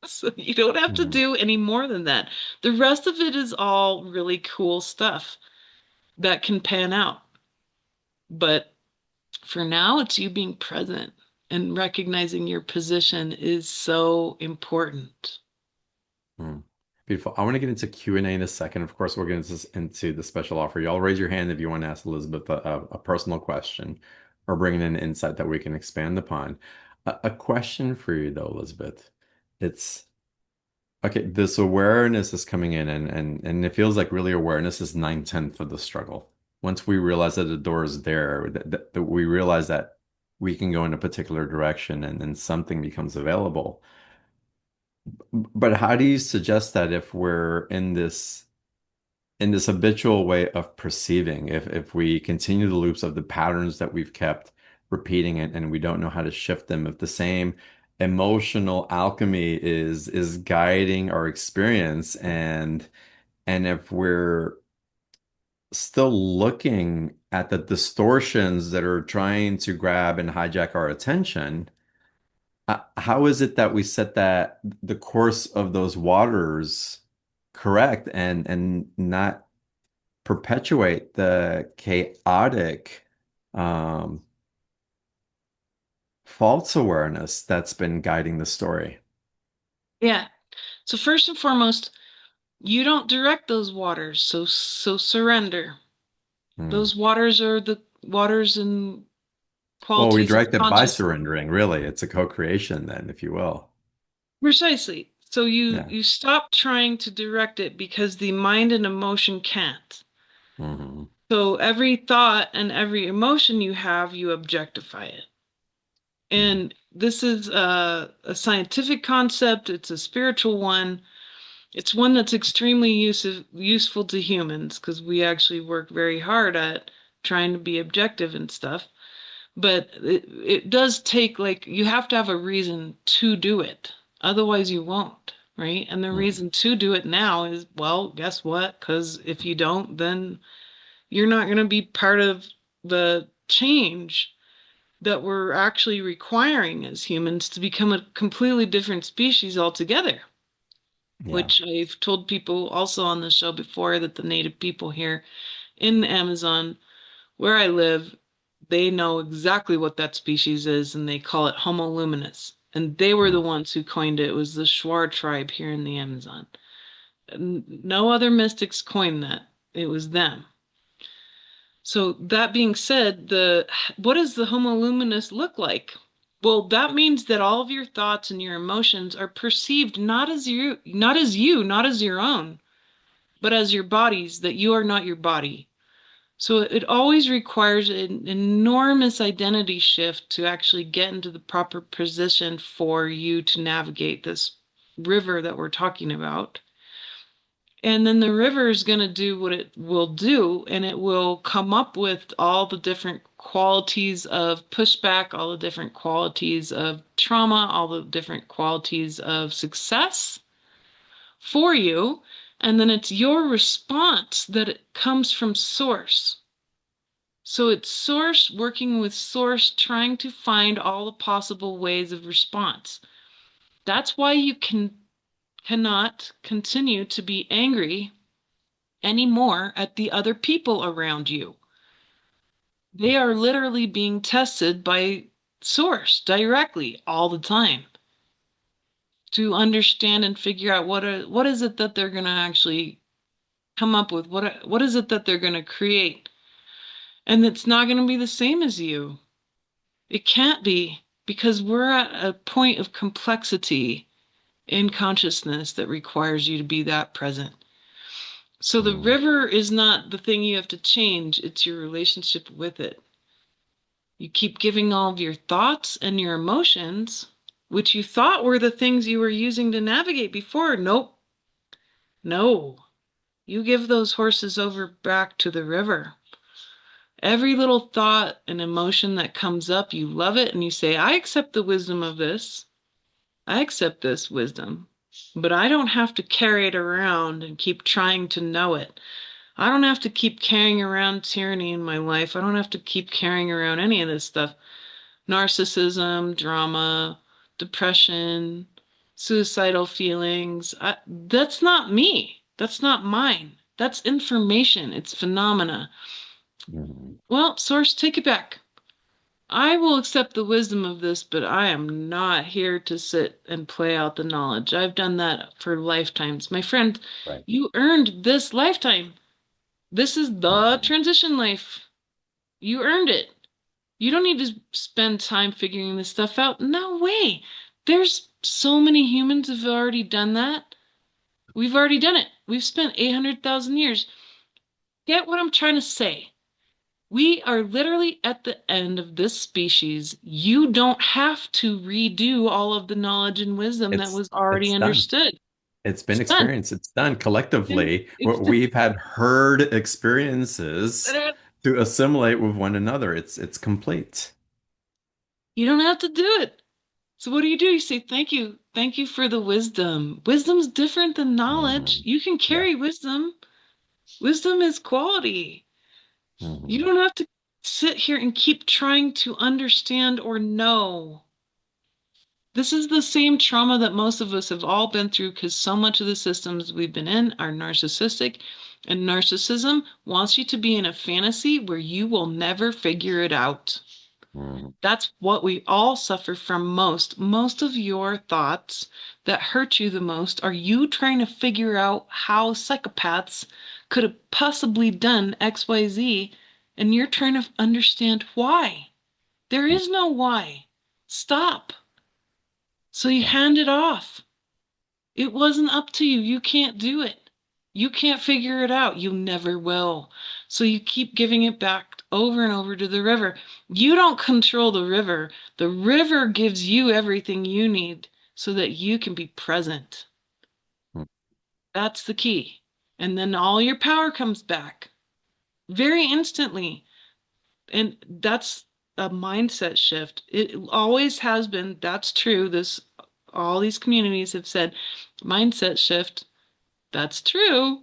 So you don't have to mhm, do any more than that. The rest of it is all really cool stuff that can pan out. But for now, it's you being present and recognizing your position is so important. mm. Beautiful. I want to get into Q&A in a second. Of course, we'll get into the special offer. Y'all raise your hand if you want to ask Elizabeth a personal question or bring in an insight that we can expand upon. A question for you, though, Elizabeth. It's okay, this awareness is coming in, and it feels like really awareness is 9/10 of the struggle. Once we realize that the door is there, that we realize that we can go in a particular direction and then something becomes available. But how do you suggest that if we're in this habitual way of perceiving, if we continue the loops of the patterns that we've kept repeating it and we don't know how to shift them, if the same emotional alchemy is guiding our experience and if we're still looking at the distortions that are trying to grab and hijack our attention, how is it that we set that the course of those waters correct and not perpetuate the chaotic um, false awareness that's been guiding the story? Yeah. So first and foremost, you don't direct those waters, so surrender. Hmm. Those waters are the waters and Well, we qualities of direct it by consciousness. surrendering, really. It's a co-creation then, if you will. Precisely. So you Yeah. you stop trying to direct it because the mind and emotion can't. Hmm. So every thought and every emotion you have, you objectify it. Hmm. And this is a scientific concept, it's a spiritual one. It's one that's extremely useful to humans because we actually work very hard at trying to be objective and stuff. But it does take, like, you have to have a reason to do it. Otherwise, you won't, right? And the Mhm. reason to do it now is, well, guess what? Because if you don't, then you're not going to be part of the change that we're actually requiring as humans to become a completely different species altogether. Yeah. Which I've told people also on the show before, that the native people here in the Amazon where I live, they know exactly what that species is, and they call it Homo luminous. And they were the Mm. ones who coined it. It was the Shuar tribe here in the Amazon. No other mystics coined that. It was them. So that being said, the what does the Homo luminous look like? Well, that means that all of your thoughts and your emotions are perceived not as your own, but as your body's, that you are not your body. So it always requires an enormous identity shift to actually get into the proper position for you to navigate this river that we're talking about. And then the river is going to do what it will do, and it will come up with all the different qualities of pushback, all the different qualities of trauma, all the different qualities of success for you. And then it's your response that it comes from source. So it's source working with source, trying to find all the possible ways of response. That's why you cannot continue to be angry anymore at the other people around you. They are literally being tested by source directly all the time to understand and figure out what is it that they're going to actually come up with, what is it that they're going to create, and it's not going to be the same as you. It can't be, because we're at a point of complexity in consciousness that requires you to be that present. So the Mm. river is not the thing you have to change, it's your relationship with it. You keep giving all of your thoughts and your emotions, which you thought were the things you were using to navigate before. Nope. No. You give those horses over back to the river. Every little thought and emotion that comes up, you love it and you say, I accept the wisdom of this. I accept this wisdom, but I don't have to carry it around and keep trying to know it. I don't have to keep carrying around tyranny in my life. I don't have to keep carrying around any of this stuff. Narcissism, drama, depression, suicidal feelings. That's not me. That's not mine. That's information. It's phenomena. Mhm. Well, source, take it back. I will accept the wisdom of this, but I am not here to sit and play out the knowledge. I've done that for lifetimes. My friend, Right. you earned this lifetime. This is the Mhm. transition life. You earned it. You don't need to spend time figuring this stuff out. No way. There's so many humans who've already done that. We've already done it. We've spent 800,000 years. Get what I'm trying to say? We are literally at the end of this species. You don't have to redo all of the knowledge and wisdom that It's was already it's done. understood. It's been It's done. experienced. It's done collectively. It's done. We've had herd experiences to assimilate with one another. It's complete. You don't have to do it. So what do? You say, thank you. Thank you for the wisdom. Wisdom's different than knowledge. Hmm. You can Yeah. carry wisdom. Wisdom is quality. You Hmm. don't have to sit here and keep trying to understand or know. This is the same trauma that most of us have all been through, because so much of the systems we've been in are narcissistic, and narcissism wants you to be in a fantasy where you will never figure it out. Hmm. That's what we all suffer from most. Most of your thoughts that hurt you the most are you trying to figure out how psychopaths could have possibly done XYZ, and you're trying to understand why. There is no why. Stop. So you Yeah. hand it off. It wasn't up to you. You can't do it. You can't figure it out. You never will. So you keep giving it back over and over to the river. You don't control the river. The river gives you everything you need so that you can be present. Hmm. That's the key. And then all your power comes back very instantly. And that's a mindset shift. It always has been. That's true. All these communities have said mindset shift. That's true.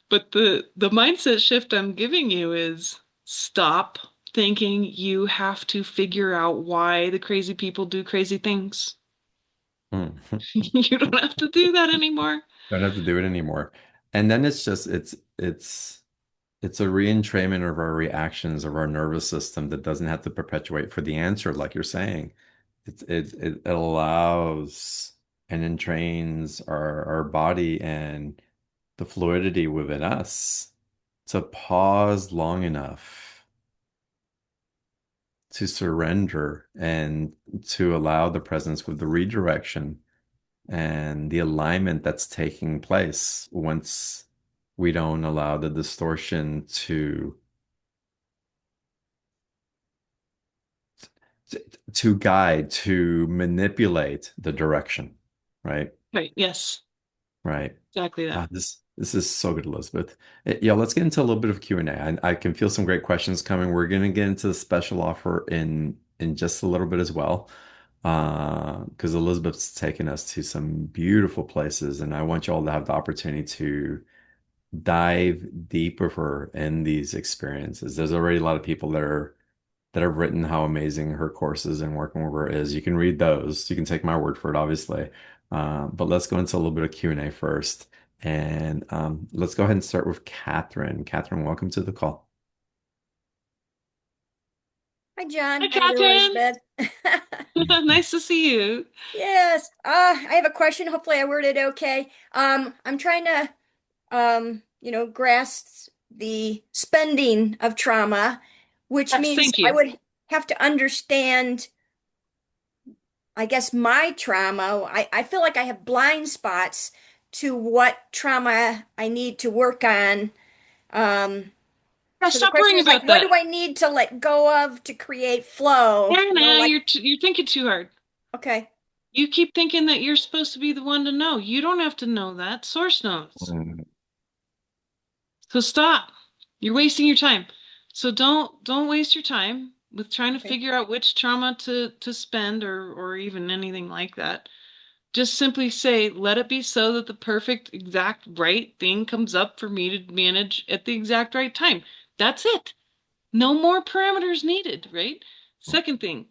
But the mindset shift I'm giving you is stop thinking you have to figure out why the crazy people do crazy things. Hmm. You don't have to do that anymore. Don't have to do it anymore. And then it's a reentrainment of our reactions of our nervous system that doesn't have to perpetuate for the answer, like you're saying. It allows and entrains our body and the fluidity within us to pause long enough to surrender and to allow the presence with the redirection and the alignment that's taking place once we don't allow the distortion to guide, to manipulate the direction, right? Right. Yes. Right. Exactly that. This is so good, Elizabeth. Yeah, let's get into a little bit of Q&A. I can feel some great questions coming. We're going to get into the special offer in just a little bit as well. Because Elizabeth's taken us to some beautiful places, and I want you all to have the opportunity to dive deep with her in these experiences. There's already a lot of people that have written how amazing her courses and working with her is. You can read those. You can take my word for it, obviously. But let's go into a little bit of Q&A first. And let's go ahead and start with Catherine. Catherine, welcome to the call. Hi, John. Hi, Hi there, Catherine. Elizabeth. Nice to see you. Yes, I have a question. Hopefully, I worded it okay. I'm trying to, grasp the spending of trauma, which Yes, means thank I you. would have to understand, I guess, my trauma. I feel like I have blind spots to what trauma I need to work on. Um, Yeah, so the stop question worrying is like, about what do that. I need to let go of to create flow? Yeah, nah, you're thinking too hard. Okay. You keep thinking that you're supposed to be the one to know. You don't have to know that. Source knows. Mm. So stop. You're wasting your time. So don't waste your time with trying to Okay. figure out which trauma to spend or even anything like that. Just simply say, let it be so that the perfect exact right thing comes up for me to manage at the exact right time. That's it. No more parameters needed, right? Second thing,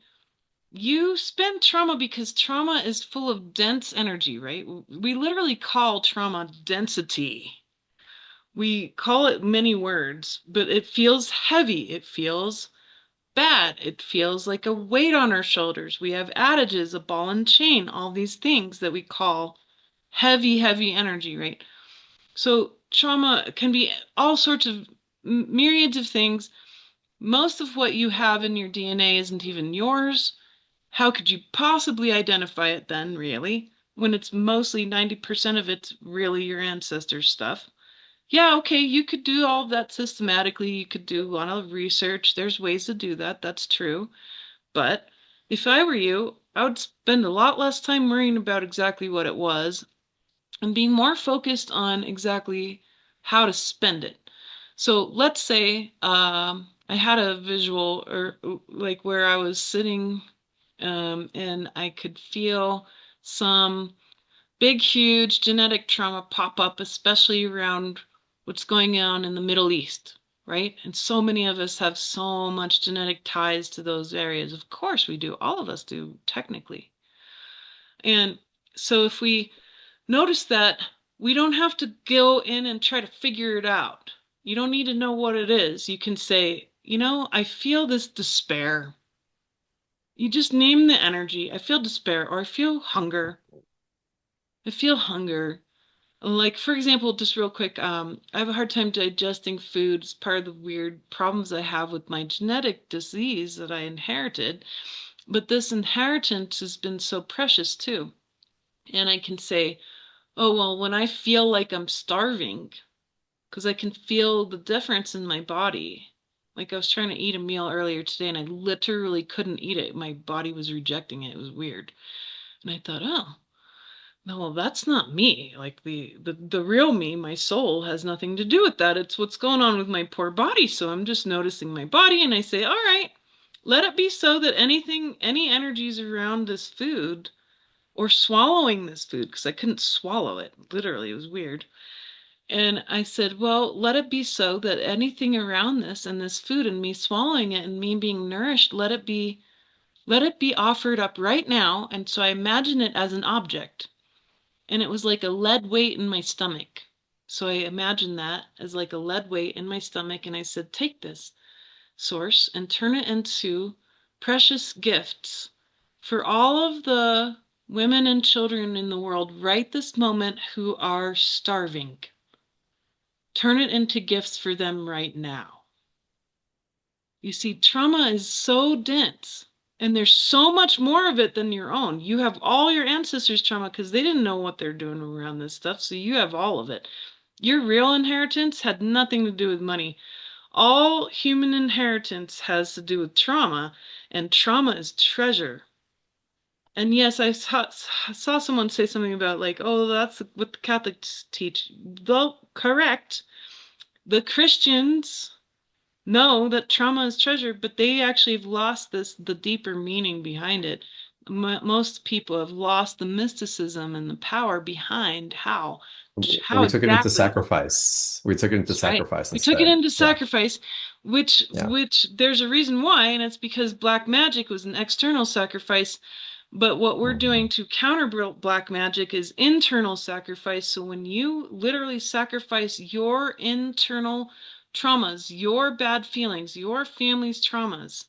you spend trauma because trauma is full of dense energy, right? We literally call trauma density. We call it many words, but it feels heavy. It feels bad. It feels like a weight on our shoulders. We have adages, a ball and chain, all these things that we call heavy, heavy energy, right? So trauma can be all sorts of myriads of things. Most of what you have in your DNA isn't even yours. How could you possibly identify it then, really, when it's mostly 90% of it's really your ancestors' stuff? Yeah, okay, you could do all of that systematically. You could do a lot of research. There's ways to do that. That's true. But if I were you, I would spend a lot less time worrying about exactly what it was and being more focused on exactly how to spend it. So let's say I had a visual or like where I was sitting and I could feel some big, huge genetic trauma pop up, especially around what's going on in the Middle East, right? And so many of us have so much genetic ties to those areas. Of course we do. All of us do, technically. And so if we notice that, we don't have to go in and try to figure it out. You don't need to know what it is. You can say, I feel this despair. You just name the energy. I feel despair, or I feel hunger. I feel hunger. Like, for example, just real quick, I have a hard time digesting food. It's part of the weird problems I have with my genetic disease that I inherited. But this inheritance has been so precious too. And I can say, oh, well, when I feel like I'm starving, because I can feel the difference in my body. Like I was trying to eat a meal earlier today and I literally couldn't eat it. My body was rejecting it. It was weird. And I thought, oh. No, well, that's not me. Like the real me, my soul, has nothing to do with that. It's what's going on with my poor body. So I'm just noticing my body and I say, all right, let it be so that any energies around this food or swallowing this food, because I couldn't swallow it. Literally, it was weird. And I said, well, let it be so that anything around this and this food and me swallowing it and me being nourished, let it be offered up right now. And so I imagine it as an object. And it was like a lead weight in my stomach. So I imagined that as like a lead weight in my stomach. And I said, take this source and turn it into precious gifts for all of the women and children in the world right this moment who are starving. Turn it into gifts for them right now. You see, trauma is so dense, and there's so much more of it than your own. You have all your ancestors' trauma because they didn't know what they're doing around this stuff, so you have all of it. Your real inheritance had nothing to do with money. All human inheritance has to do with trauma, and trauma is treasure. And yes, saw someone say something about like, oh, that's what the Catholics teach. Though correct, the Christians know that trauma is treasure, but they actually have lost the deeper meaning behind it. Most people have lost the mysticism and the power behind how We took it into exactly. sacrifice. We took it into That's right. sacrifice We took it instead. into Yeah. sacrifice, Yeah. which there's a reason why, and it's because black magic was an external sacrifice. But what we're Mhm. doing to counter black magic is internal sacrifice. So when you literally sacrifice your internal traumas, your bad feelings, your family's traumas,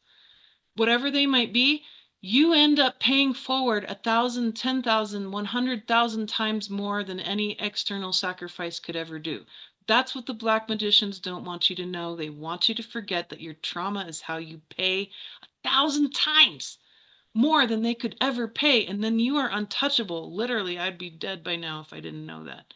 whatever they might be, you end up paying forward 1,000, 10,000, 100,000 times more than any external sacrifice could ever do. That's what the black magicians don't want you to know. They want you to forget that your trauma is how you pay 1,000 times more than they could ever pay, and then you are untouchable. Literally, I'd be dead by now if I didn't know that.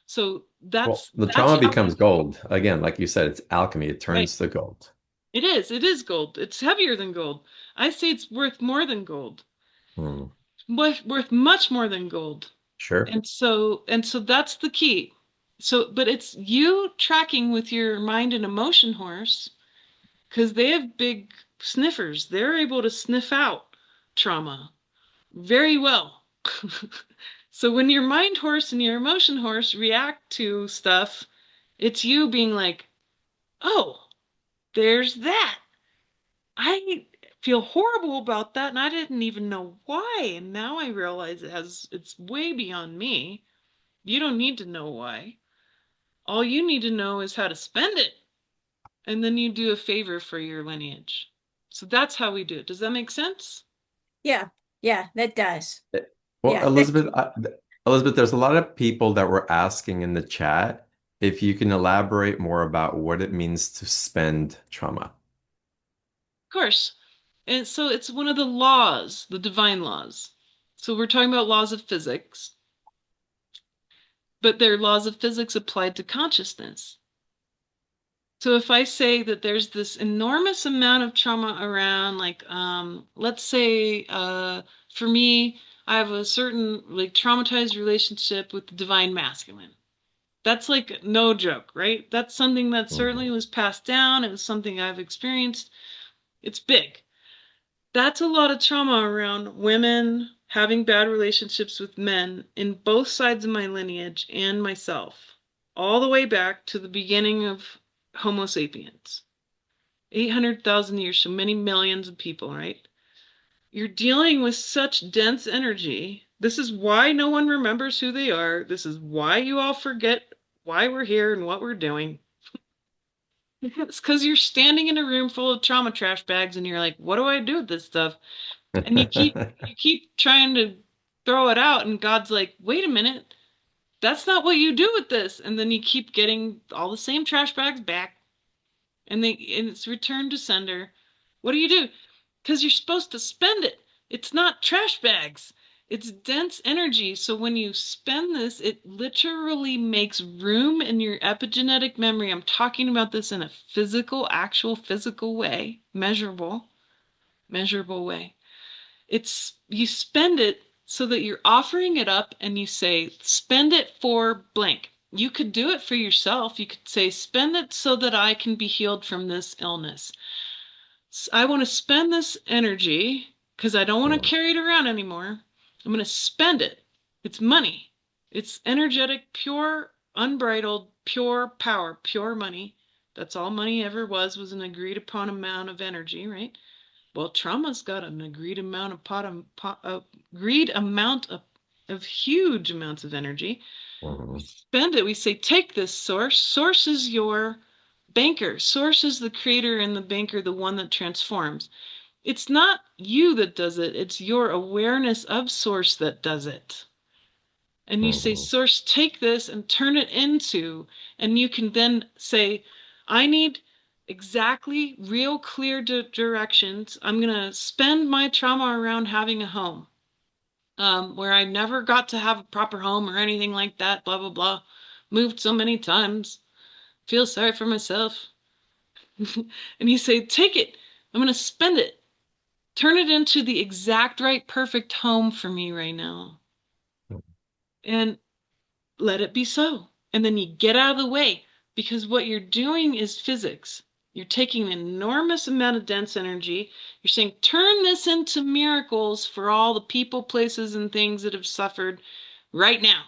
So Well, that's the that's trauma how we becomes gold. Again, like you said, it's alchemy. It right. turns to gold. It is gold. It's heavier than gold. I say it's worth more than gold. Hmm. Worth much more than gold. Sure. And so that's the key. So but it's you tracking with your mind and emotion horse because they have big sniffers. They're able to sniff out trauma very well. So when your mind horse and your emotion horse react to stuff, it's you being like, oh, there's that. I feel horrible about that and I didn't even know why. And now I realize it's way beyond me. You don't need to know why. All you need to know is how to spend it. And then you do a favor for your lineage. So that's how we do it. Does that make sense? Yeah, yeah, that does. Eh, Well, Yeah, that Elizabeth, there's a lot of people that were asking in the chat if you can elaborate more about what it means to spend trauma. Of course. And so it's one of the laws, the divine laws. So we're talking about laws of physics, but they're laws of physics applied to consciousness. So if I say that there's this enormous amount of trauma around, like, let's say, for me, I have a certain like traumatized relationship with the divine masculine. That's like no joke, right? That's something that certainly Mhm. was passed down. It was something I've experienced. It's big. That's a lot of trauma around women having bad relationships with men in both sides of my lineage and myself, all the way back to the beginning of Homo sapiens. 800,000 years, so many millions of people, right? You're dealing with such dense energy. This is why no one remembers who they are. This is why you all forget why we're here and what we're doing. It's because you're standing in a room full of trauma trash bags and you're like, what do I do with this stuff? And you keep trying to throw it out and God's like, wait a minute, that's not what you do with this. And then you keep getting all the same trash bags back and it's returned to sender. What do? Because you're supposed to spend it. It's not trash bags. It's dense energy. So when you spend this, it literally makes room in your epigenetic memory. I'm talking about this in a physical, actual physical way, measurable way. It's you spend it so that you're offering it up and you say, spend it for blank. You could do it for yourself. You could say, spend it so that I can be healed from this illness. I want to spend this energy because I don't want to Mm, carry it around anymore. I'm going to spend it. It's money. It's energetic, pure, unbridled, pure power, pure money. That's all money ever was an agreed upon amount of energy, right? Well, trauma's got an agreed amount agreed amount of huge amounts of energy. We mhm, spend it. We say, take this source. Source is your banker. Source is the creator and the banker, the one that transforms. It's not you that does it. It's your awareness of source that does it. And you say, mhm, source, take this and turn it into, and you can then say, I need exactly real clear directions. I'm going to spend my trauma around having a home, where I never got to have a proper home or anything like that, blah, blah, blah. Moved so many times. Feel sorry for myself. And you say, take it. I'm going to spend it. Turn it into the exact right, perfect home for me right now. And let it be so. And then you get out of the way because what you're doing is physics. You're taking an enormous amount of dense energy. You're saying, turn this into miracles for all the people, places, and things that have suffered right now.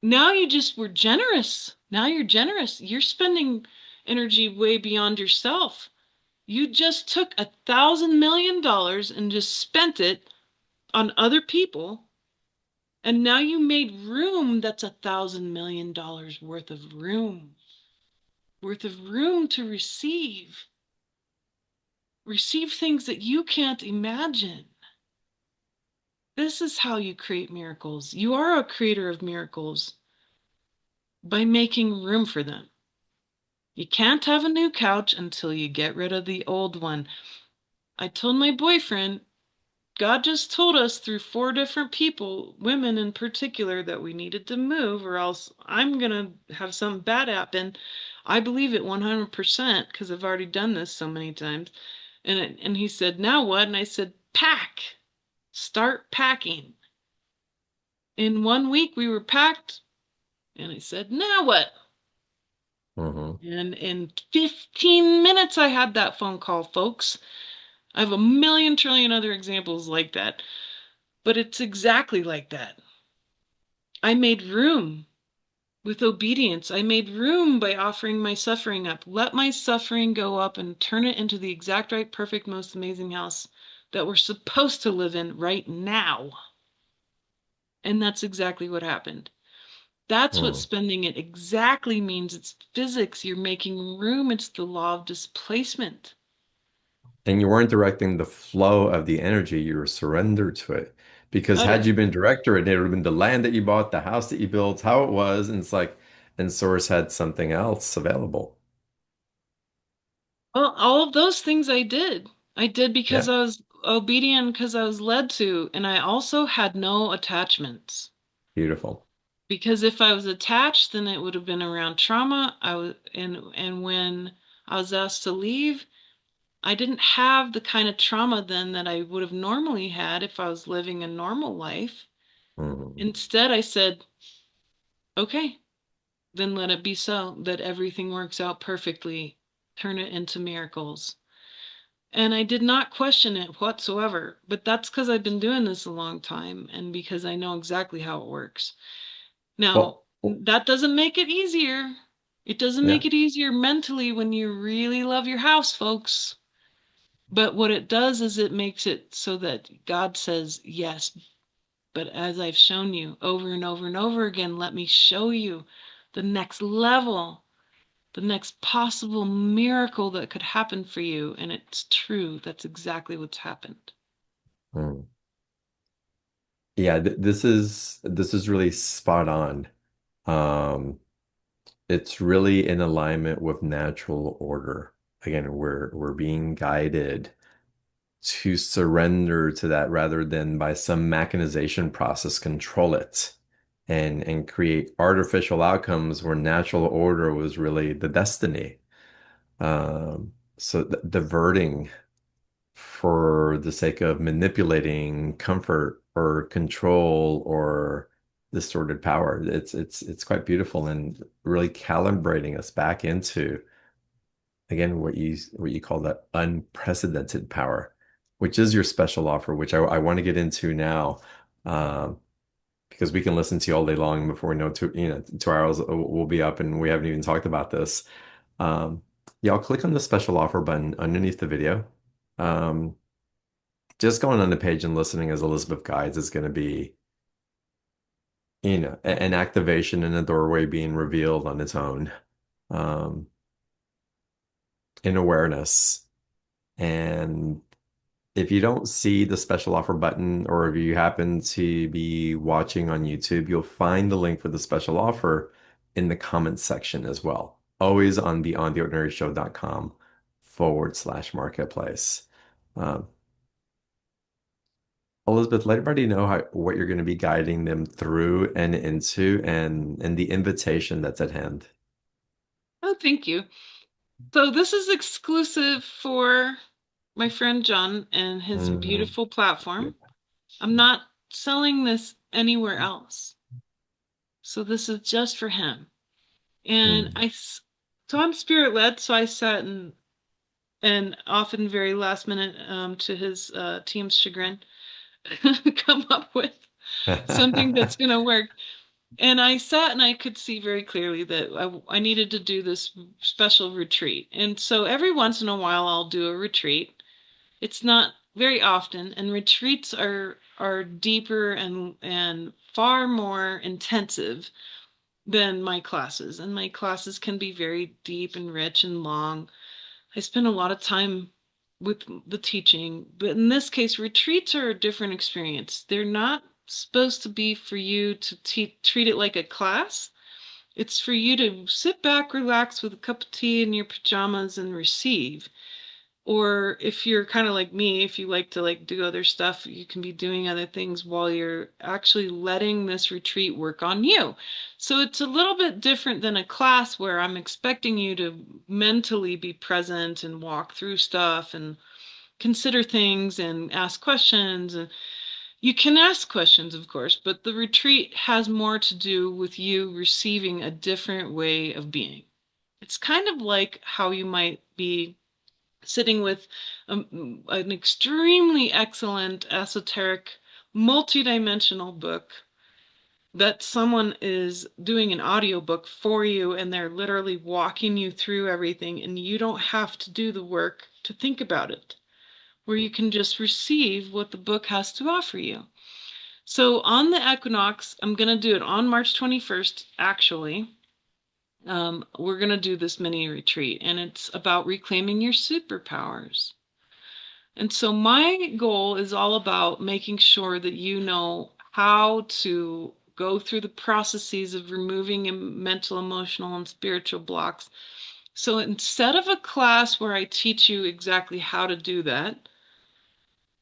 Now you just were generous. Now you're generous. You're spending energy way beyond yourself. You just took $1,000 million and just spent it on other people, and now you made room that's $1,000 million worth of room to receive things that you can't imagine. This is how you create miracles. You are a creator of miracles by making room for them. You can't have a new couch until you get rid of the old one. I told my boyfriend, God just told us through four different people, women in particular, that we needed to move or else I'm gonna have something bad happen. I believe it 100% because I've already done this so many times. And he said, now what? And I said, pack. Start packing. In 1 week we were packed, and I said, now what? mhm. And in 15 minutes I had that phone call, folks. I have a million trillion other examples like that, but it's exactly like that. I made room with obedience. I made room by offering my suffering up. Let my suffering go up and turn it into the exact right, perfect, most amazing house that we're supposed to live in right now. And that's exactly what happened. That's what Mm. spending it exactly means. It's physics. You're making room. It's the law of displacement. And you weren't directing the flow of the energy, you were surrendered to it. Because Oh, had yeah. you been director, it would have been the land that you bought, the house that you built, how it was, and it's like, and Source had something else available. Well, all of those things I did. I did because Yeah, I was obedient, because I was led to, and I also had no attachments. beautiful. Because if I was attached, then it would have been around trauma. And when I was asked to leave, I didn't have the kind of trauma then that I would have normally had if I was living a normal life. Mhm. Instead, I said, okay, then let it be so that everything works out perfectly. Turn it into miracles. And I did not question it whatsoever. But that's because I've been doing this a long time and because I know exactly how it works. Now, Well, that doesn't make it easier. It doesn't make yeah. it easier mentally when you really love your house, folks. But what it does is it makes it so that God says, yes, but as I've shown you over and over and over again, let me show you the next level, the next possible miracle that could happen for you. And it's true. That's exactly what's happened. Mm. Yeah, th this is really spot on. Um, it's really in alignment with natural order. Again, we're being guided to surrender to that rather than by some mechanization process control it and create artificial outcomes where natural order was really the destiny. So diverting for the sake of manipulating comfort or control or distorted power. It's quite beautiful and really calibrating us back into again what you call that unprecedented power, which is your special offer, which I want to get into now. Um, because we can listen to you all day long before we know 2 hours will be up and we haven't even talked about this. Um, yeah, I'll click on the special offer button underneath the video. Um, just going on the page and listening as Elizabeth guides is going to be, an activation in a doorway being revealed on its own, um, in awareness. And if you don't see the special offer button, or if you happen to be watching on YouTube, you'll find the link for the special offer in the comments section as well. Always on beyondtheordinaryshow.com/marketplace. Um, Elizabeth, let everybody know what you're going to be guiding them through and into and the invitation that's at hand. Oh, thank you. So this is exclusive for my friend John and his Mhm. beautiful platform. I'm not selling this anywhere else. So this is just for him. And Mm. so I'm spirit led, so I sat and often very last minute, to his team's chagrin, come up with something that's going to work. And I sat and I could see very clearly that I needed to do this special retreat. And so every once in a while I'll do a retreat. It's not very often, and retreats are deeper and far more intensive than my classes. And my classes can be very deep and rich and long. I spend a lot of time with the teaching, but in this case, retreats are a different experience. They're not supposed to be for you to treat it like a class. It's for you to sit back, relax with a cup of tea in your pajamas and receive. Or if you're kind of like me, if you like to like do other stuff, you can be doing other things while you're actually letting this retreat work on you. So it's a little bit different than a class where I'm expecting you to mentally be present and walk through stuff and consider things and ask questions. And you can ask questions, of course, but the retreat has more to do with you receiving a different way of being. It's kind of like how you might be sitting with an extremely excellent, esoteric, multidimensional book that someone is doing an audiobook for you and they're literally walking you through everything and you don't have to do the work to think about it, where you can just receive what the book has to offer you. So on the equinox, I'm going to do it on March 21st, actually. We're going to do this mini retreat, and it's about reclaiming your superpowers. And so my goal is all about making sure that you know how to go through the processes of removing mental, emotional, and spiritual blocks. So instead of a class where I teach you exactly how to do that,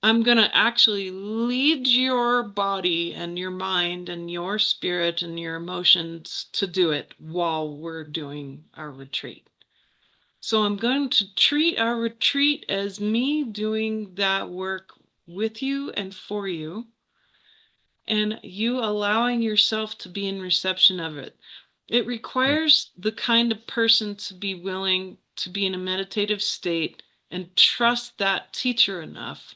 I'm going to actually lead your body and your mind and your spirit and your emotions to do it while we're doing our retreat. So I'm going to treat our retreat as me doing that work with you and for you, and you allowing yourself to be in reception of it. It requires the kind of person to be willing to be in a meditative state and trust that teacher enough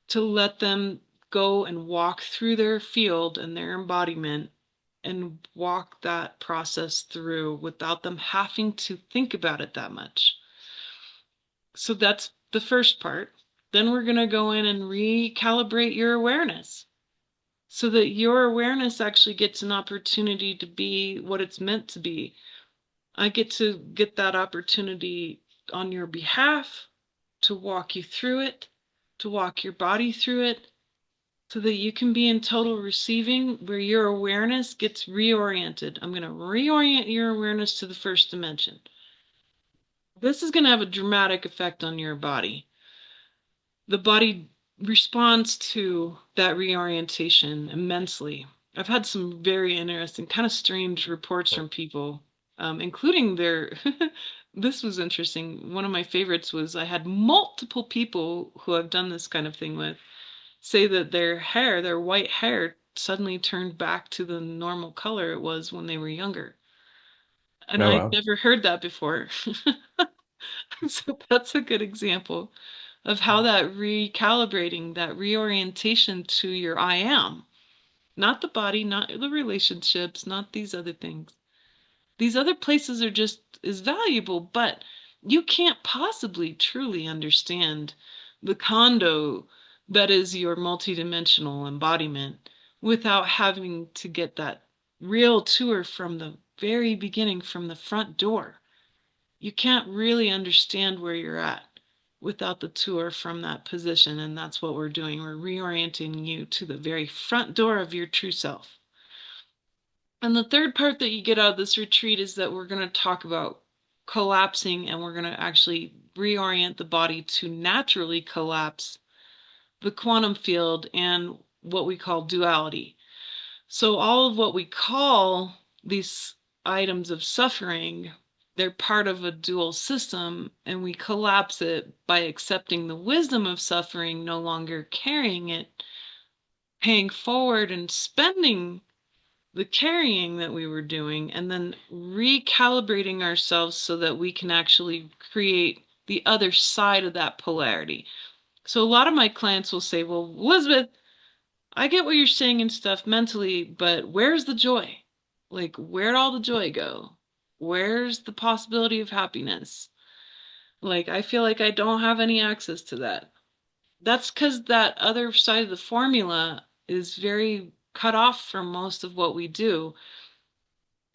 to let them go and walk through their field and their embodiment and walk that process through without them having to think about it that much. So that's the first part. Then we're going to go in and recalibrate your awareness so that your awareness actually gets an opportunity to be what it's meant to be. I get to get that opportunity on your behalf to walk you through it, to walk your body through it, so that you can be in total receiving where your awareness gets reoriented. I'm going to reorient your awareness to the first dimension. This is going to have a dramatic effect on your body. The body responds to that reorientation immensely. I've had some very interesting, kind of strange reports from people, including their This was interesting. One of my favorites was I had multiple people who I've done this kind of thing with say that their hair, their white hair, suddenly turned back to the normal color it was when they were younger. And Oh I'd wow. never heard that before. So that's a good example of how that recalibrating, that reorientation to your I am, not the body, not the relationships, not these other things. These other places are just as valuable, but you can't possibly truly understand the condo that is your multidimensional embodiment without having to get that real tour from the very beginning, from the front door. You can't really understand where you're at without the tour from that position, and that's what we're doing. We're reorienting you to the very front door of your true self. And the third part that you get out of this retreat is that we're going to talk about collapsing, and we're going to actually reorient the body to naturally collapse the quantum field and what we call duality. So, all of what we call these items of suffering, they're part of a dual system, and we collapse it by accepting the wisdom of suffering, no longer carrying it, paying forward and spending the carrying that we were doing, and then recalibrating ourselves so that we can actually create the other side of that polarity. So a lot of my clients will say, well, Elizabeth, I get what you're saying and stuff mentally, but where's the joy? Like, where'd all the joy go? Where's the possibility of happiness? Like, I feel like I don't have any access to that. That's because that other side of the formula is very cut off from most of what we do.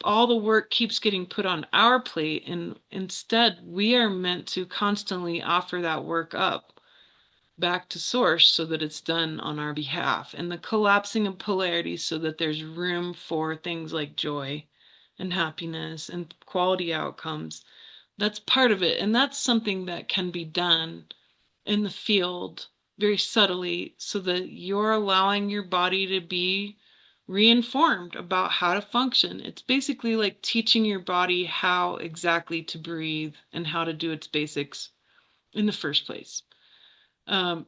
All the work keeps getting put on our plate, and instead we are meant to constantly offer that work up back to source so that it's done on our behalf, and the collapsing of polarity so that there's room for things like joy and happiness and quality outcomes. That's part of it, and that's something that can be done in the field very subtly so that you're allowing your body to be reinformed about how to function. It's basically like teaching your body how exactly to breathe and how to do its basics in the first place. Um,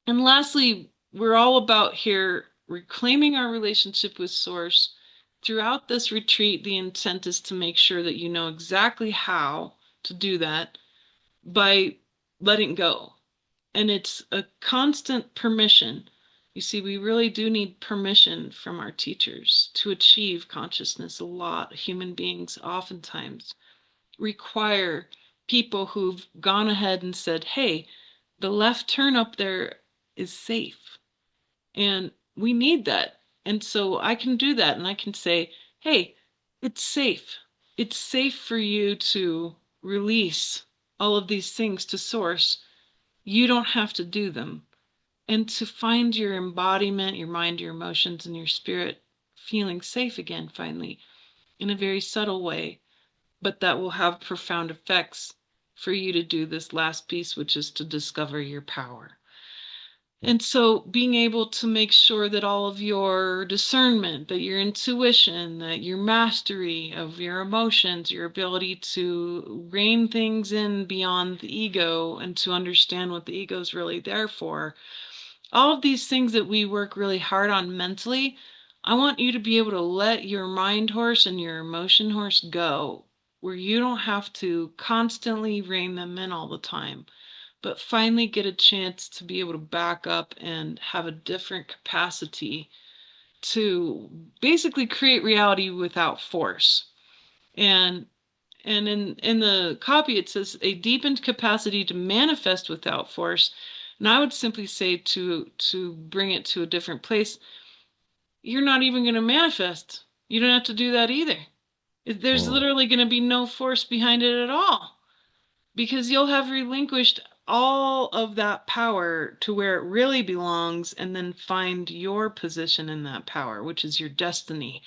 and lastly, we're all about here reclaiming our relationship with Source. Throughout this retreat, the intent is to make sure that you know exactly how to do that by letting go. And it's a constant permission. You see, we really do need permission from our teachers to achieve consciousness. A lot of human beings oftentimes require people who've gone ahead and said, hey, the left turn up there is safe. And we need that. And so I can do that and I can say, hey, it's safe. It's safe for you to release all of these things to source. You don't have to do them. And to find your embodiment, your mind, your emotions, and your spirit feeling safe again, finally, in a very subtle way, but that will have profound effects for you to do this last piece, which is to discover your power. And so being able to make sure that all of your discernment, that your intuition, that your mastery of your emotions, your ability to rein things in beyond the ego and to understand what the ego is really there for, all of these things that we work really hard on mentally, I want you to be able to let your mind horse and your emotion horse go, where you don't have to constantly rein them in all the time, but finally get a chance to be able to back up and have a different capacity to basically create reality without force. And in the copy it says a deepened capacity to manifest without force. And I would simply say to bring it to a different place, you're not even going to manifest. You don't have to do that either. There's Mm. literally going to be no force behind it at all because you'll have relinquished all of that power to where it really belongs and then find your position in that power, which is your destiny.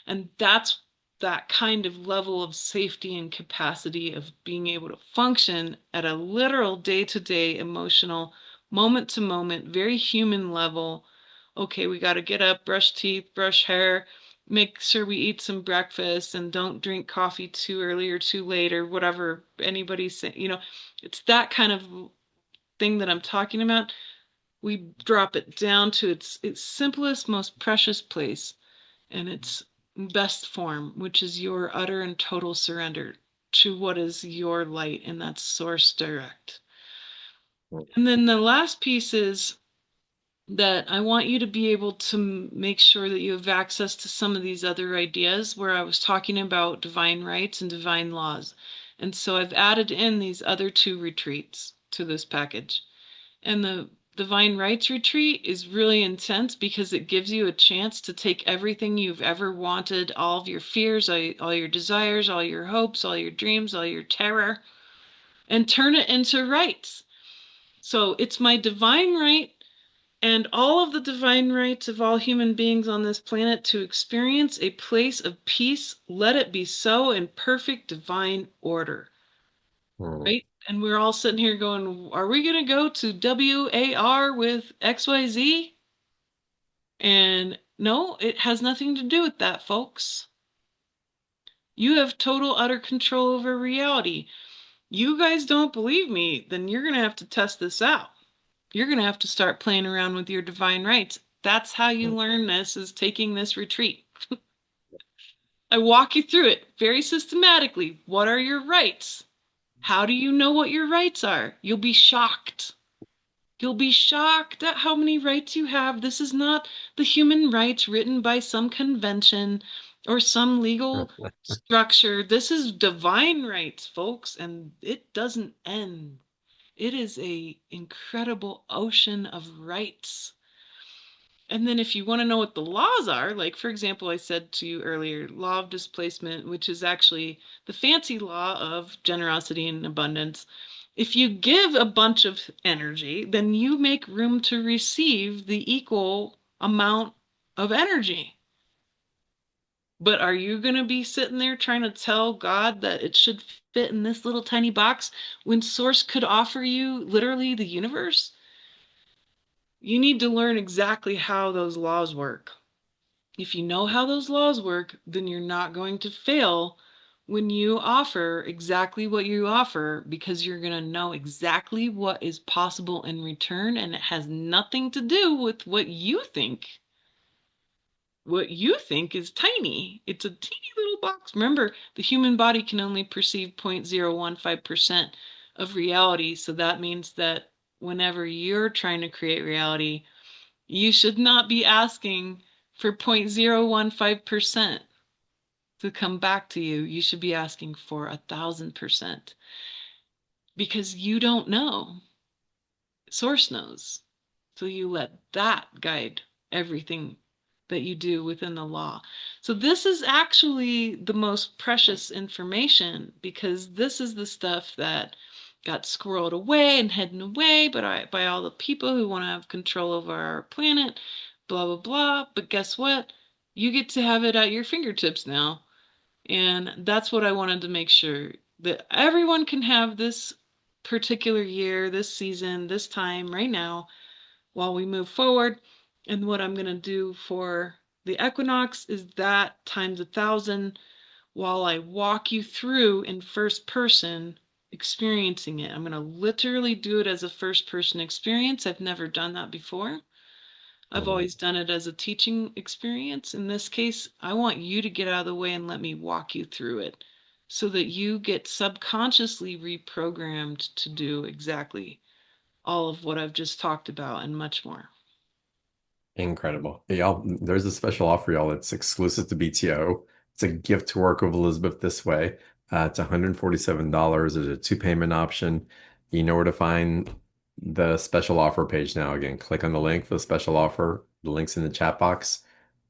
And that's that kind of level of safety and capacity of being able to function at a literal day to day, emotional, moment to moment, very human level. Okay, we got to get up, brush teeth, brush hair, make sure we eat some breakfast and don't drink coffee too early or too late or whatever anybody's saying. It's that kind of thing that I'm talking about. We drop it down to its simplest, most precious place and its best form, which is your utter and total surrender to what is your light, and that's source direct. And then the last piece is that I want you to be able to make sure that you have access to some of these other ideas where I was talking about divine rights and divine laws. And so I've added in these other two retreats to this package. And the Divine Rights Retreat is really intense because it gives you a chance to take everything you've ever wanted, all of your fears, all your desires, all your hopes, all your dreams, all your terror, and turn it into rights. So it's my divine right and all of the divine rights of all human beings on this planet to experience a place of peace. Let it be so in perfect divine order. Hmm. Right? And we're all sitting here going, are we going to go to WAR with XYZ? And no, it has nothing to do with that, folks. You have total, utter control over reality. You guys don't believe me, then you're going to have to test this out. You're going to have to start playing around with your divine rights. That's how you learn this, is taking this retreat. I walk you through it very systematically. What are your rights? How do you know what your rights are? You'll be shocked. You'll be shocked at how many rights you have. This is not the human rights written by some convention or some legal structure. This is divine rights, folks, and it doesn't end. It is a incredible ocean of rights. And then if you want to know what the laws are, like for example, I said to you earlier, law of displacement, which is actually the fancy law of generosity and abundance. If you give a bunch of energy, then you make room to receive the equal amount of energy. But are you going to be sitting there trying to tell God that it should fit in this little tiny box when Source could offer you literally the universe? You need to learn exactly how those laws work. If you know how those laws work, then you're not going to fail when you offer exactly what you offer because you're going to know exactly what is possible in return, and it has nothing to do with what you think. What you think is tiny. It's a teeny little box. Remember, the human body can only perceive 0.015% of reality, so that means that whenever you're trying to create reality, you should not be asking for 0.015% to come back to you. You should be asking for 1,000% because you don't know. Source knows. So you let that guide everything that you do within the law. So this is actually the most precious information because this is the stuff that got squirreled away and hidden away by all the people who want to have control over our planet, blah, blah, blah. But guess what? You get to have it at your fingertips now. And that's what I wanted to make sure that everyone can have this particular year, this season, this time, right now, while we move forward. And what I'm going to do for the equinox is that times 1,000 while I walk you through in first person experiencing it. I'm going to literally do it as a first person experience. I've never done that before. I've Hmm. always done it as a teaching experience. In this case, I want you to get out of the way and let me walk you through it so that you get subconsciously reprogrammed to do exactly all of what I've just talked about and much more. Incredible. Y'all, there's a special offer, y'all. It's exclusive to BTO. It's a gift to work with Elizabeth this way. It's $147. There's a two payment option. You know where to find the special offer page now. Again, click on the link for the special offer. The link's in the chat box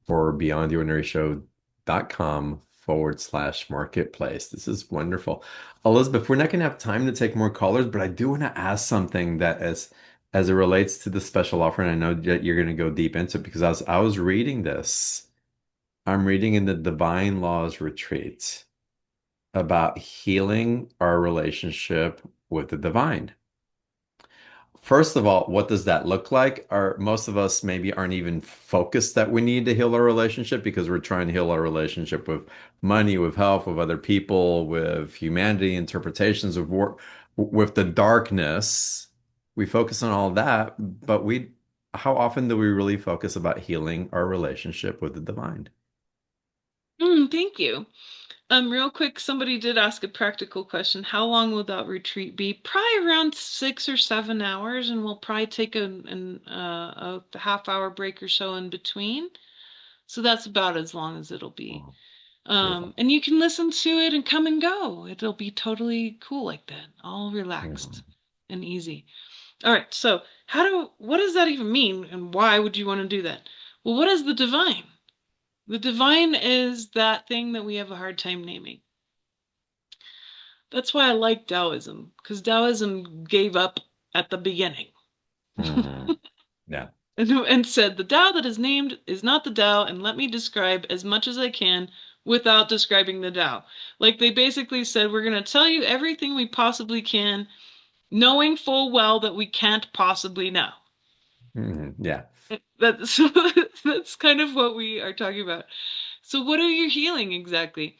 or beyondtheordinaryshow.com/marketplace. This is wonderful. Elizabeth, we're not going to have time to take more callers, but I do want to ask something that is as it relates to the special offer, and I know that you're going to go deep into it because I was reading this. I'm reading in the Divine Laws Retreat about healing our relationship with the divine. first of all, what does that look like? Are most of us maybe aren't even focused that we need to heal our relationship because we're trying to heal our relationship with money, with health, with other people, with humanity, interpretations of work, with the darkness. We focus on all that, but how often do we really focus about healing our relationship with the divine? Thank you. Real quick, somebody did ask a practical question. How long will that retreat be? Probably around 6 or 7 hours, and we'll probably take a half-hour break or so in between. So that's about as long as it'll be. Oh, beautiful. And you can listen to it and come and go. It'll be totally cool like that, all Mhm. relaxed and easy. All right, so what does that even mean, and why would you want to do that? Well, what is the divine? The divine is that thing that we have a hard time naming. That's why I like Taoism, because Taoism gave up at the beginning Mhm. Yeah. and said the Tao that is named is not the Tao, and let me describe as much as I can without describing the Tao. Like they basically said, we're going to tell you everything we possibly can, knowing full well that we can't possibly know. Yeah. That's that's kind of what we are talking about. So what are you healing exactly?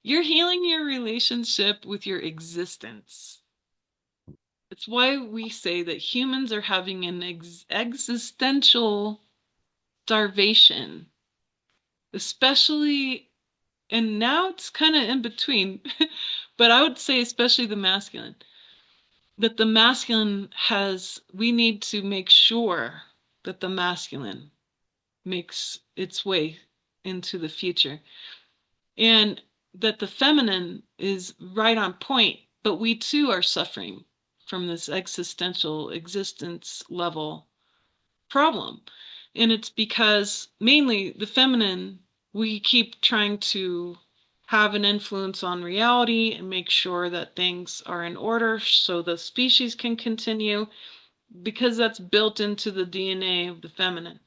You're healing your relationship with your existence. It's why we say that humans are having an existential starvation, especially, and now it's kind of in between, but I would say especially the masculine, that the masculine we need to make sure that the masculine makes its way into the future. And that the feminine is right on point, but we too are suffering from this existential existence level problem. And it's because mainly the feminine, we keep trying to have an influence on reality and make sure that things are in order so the species can continue, because that's built into the DNA of the feminine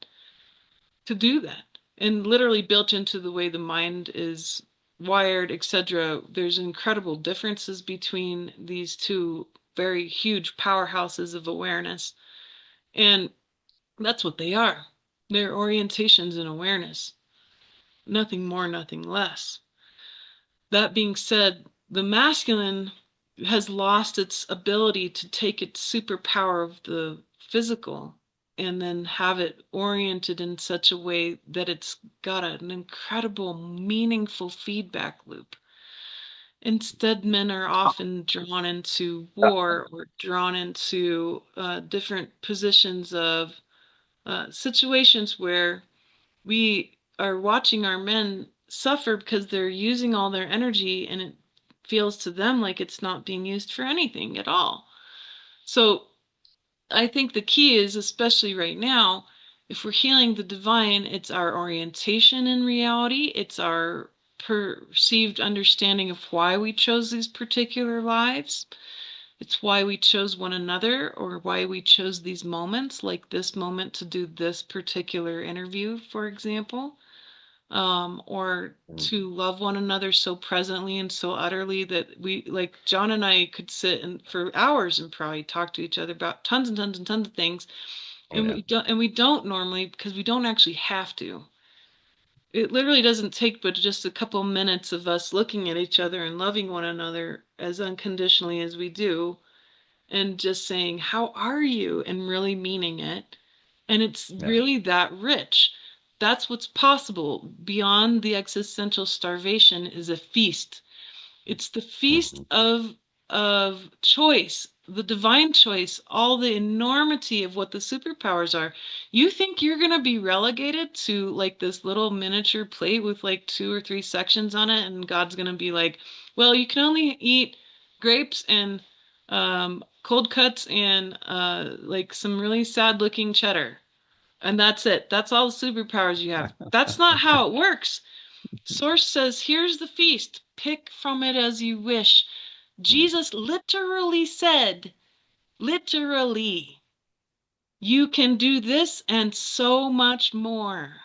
to do that, and literally built into the way the mind is wired, etc. There's incredible differences between these two very huge powerhouses of awareness, and that's what they are. They're orientations in awareness, nothing more, nothing less. That being said, the masculine has lost its ability to take its superpower of the physical and then have it oriented in such a way that it's got an incredible, meaningful feedback loop. Instead, men are often drawn into war or drawn into different positions of situations where we are watching our men suffer because they're using all their energy and it feels to them like it's not being used for anything at all. So I think the key is, especially right now, if we're healing the divine, it's our orientation in reality, it's our perceived understanding of why we chose these particular lives. It's why we chose one another or why we chose these moments, like this moment to do this particular interview, for example, or to love one another so presently and so utterly that we, like John and I, could sit and for hours and probably talk to each other about tons and tons and tons of things, Oh, yeah. and we don't normally because we don't actually have to. It literally doesn't take but just a couple minutes of us looking at each other and loving one another as unconditionally as we do and just saying, "How are you?" and really meaning it. And it's Yeah. really that rich. That's what's possible. Beyond the existential starvation is a feast. It's the feast Mhm. of choice, the divine choice, all the enormity of what the superpowers are. You think you're gonna be relegated to like this little miniature plate with like two or three sections on it, and God's gonna be like, well, you can only eat grapes and cold cuts and like some really sad looking cheddar. And that's it. That's all the superpowers you have. That's not how it works. Source says, here's the feast. Pick from it as you wish. Jesus literally said, literally, you can do this and so much more.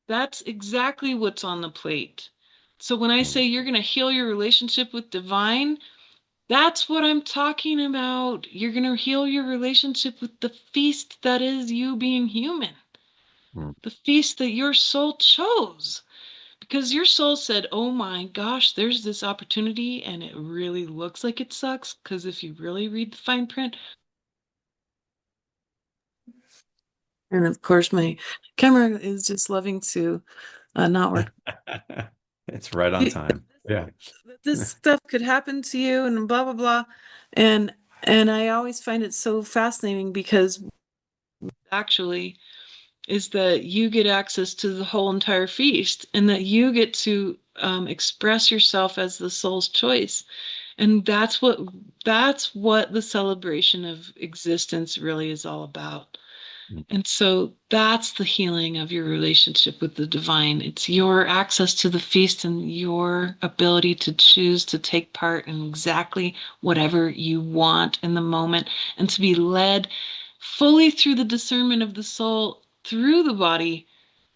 That's exactly what's on the plate. So when I say Mhm. you're going to heal your relationship with divine, That's what I'm talking about. You're going to heal your relationship with the feast that is you being human, Mm, the feast that your soul chose. Because your soul said, oh my gosh, there's this opportunity, and it really looks like it sucks. Because if you really read the fine print, and of course, my camera is just loving to not work. it's right on time. Yeah. This stuff could happen to you, and blah blah blah, and I always find it so fascinating because actually is that you get access to the whole entire feast and that you get to express yourself as the soul's choice. And that's what the celebration of existence really is all about. Mm, And so that's the healing of your relationship with the divine. It's your access to the feast and your ability to choose to take part in exactly whatever you want in the moment and to be led fully through the discernment of the soul through the body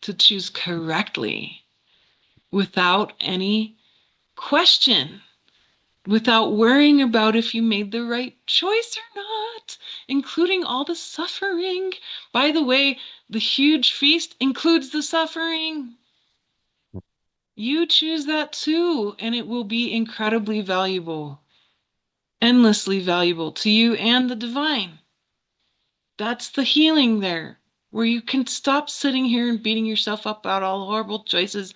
to choose correctly without any question, without worrying about if you made the right choice or not, including all the suffering. By the way, the huge feast includes the suffering. You choose that too, and it will be incredibly valuable, endlessly valuable to you and the divine. That's the healing there, where you can stop sitting here and beating yourself up about all the horrible choices.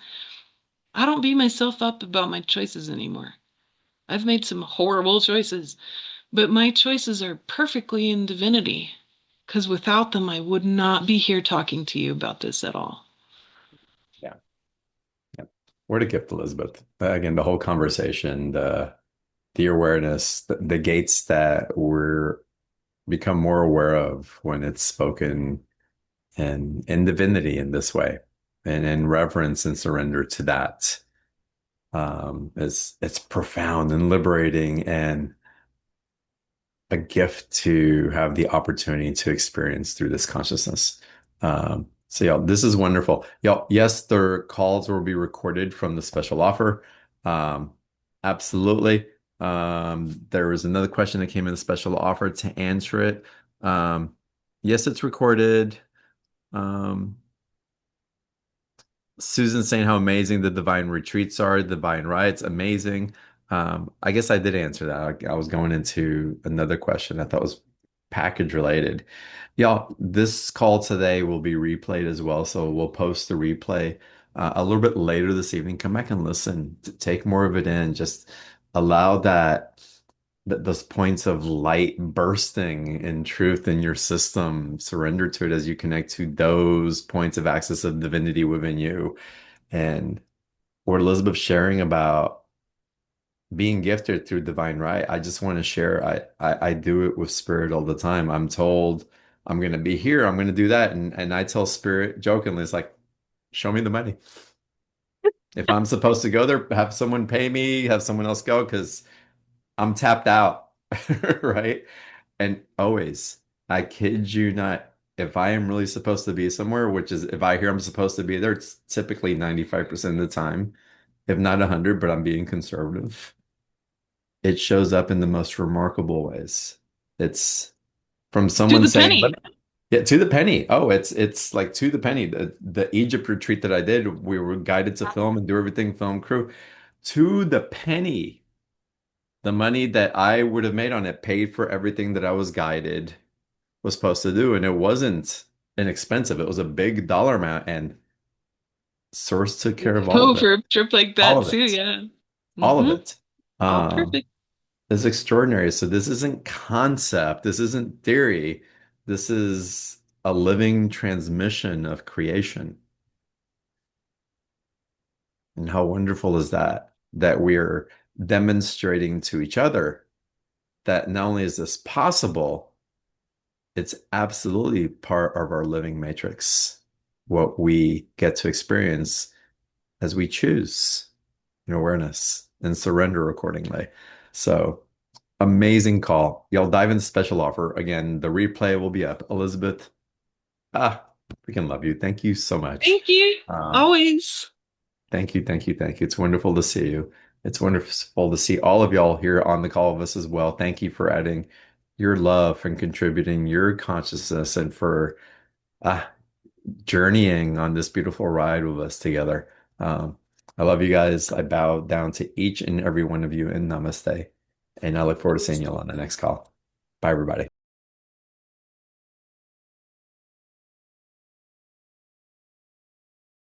I don't beat myself up about my choices anymore. I've made some horrible choices. But my choices are perfectly in divinity, because without them, I would not be here talking to you about this at all. yeah. Yeah. What a gift, Elizabeth. Again, the whole conversation, the awareness, the gates that we're become more aware of when it's spoken in divinity in this way and in reverence and surrender to that is it's profound and liberating and a gift to have the opportunity to experience through this consciousness. So yeah, this is wonderful. Y'all, yes, their calls will be recorded from the special offer. Um, absolutely. There was another question that came in the special offer to answer it. Um, yes, it's recorded. Um, Susan saying how amazing the divine retreats are, divine rites, amazing. I guess I did answer that. I was going into another question I thought was package related. Y'all, this call today will be replayed as well, so we'll post the replay a little bit later this evening. Come back and listen, take more of it in. Just allow those points of light bursting in truth in your system. Surrender to it as you connect to those points of access of divinity within you. And what Elizabeth sharing about being gifted through divine right, I just want to share. I do it with spirit all the time. I'm told I'm going to be here. I'm going to do that, and I tell spirit jokingly, it's like, show me the money. If I'm supposed to go there, have someone pay me, have someone else go because I'm tapped out, right? And always, I kid you not, if I am really supposed to be somewhere, which is if I hear I'm supposed to be there, it's typically 95% of the time, if not 100, but I'm being conservative. It shows up in the most remarkable ways. It's from To someone the saying, penny. yeah, to the penny. Oh, it's like to the penny. The Egypt retreat that I did, we were guided to film and do everything, film crew, to the penny. The money that I would have made on it paid for everything that I was guided was supposed to do. And it wasn't inexpensive. It was a big dollar amount. And Source took care of all Oh, of it. for a trip like All that of too, it. yeah. All of Mm-hmm. it. All Um, perfect. it's extraordinary. So this isn't concept. This isn't theory. This is a living transmission of creation. And how wonderful is that? That we're demonstrating to each other that not only is this possible, it's absolutely part of our living matrix, what we get to experience as we choose in awareness and surrender accordingly. So amazing call. Y'all dive into special offer. Again, the replay will be up. Elizabeth, ah, freaking love you. Thank you so much. Thank you. Um, Always. thank you, thank you, thank you. It's wonderful to see you. It's wonderful to see all of y'all here on the call with us as well. Thank you for adding your love and contributing your consciousness and for uh, journeying on this beautiful ride with us together. Um, I love you guys. I bow down to each and every one of you in namaste. And I look forward to seeing you all on the next call. Bye, everybody.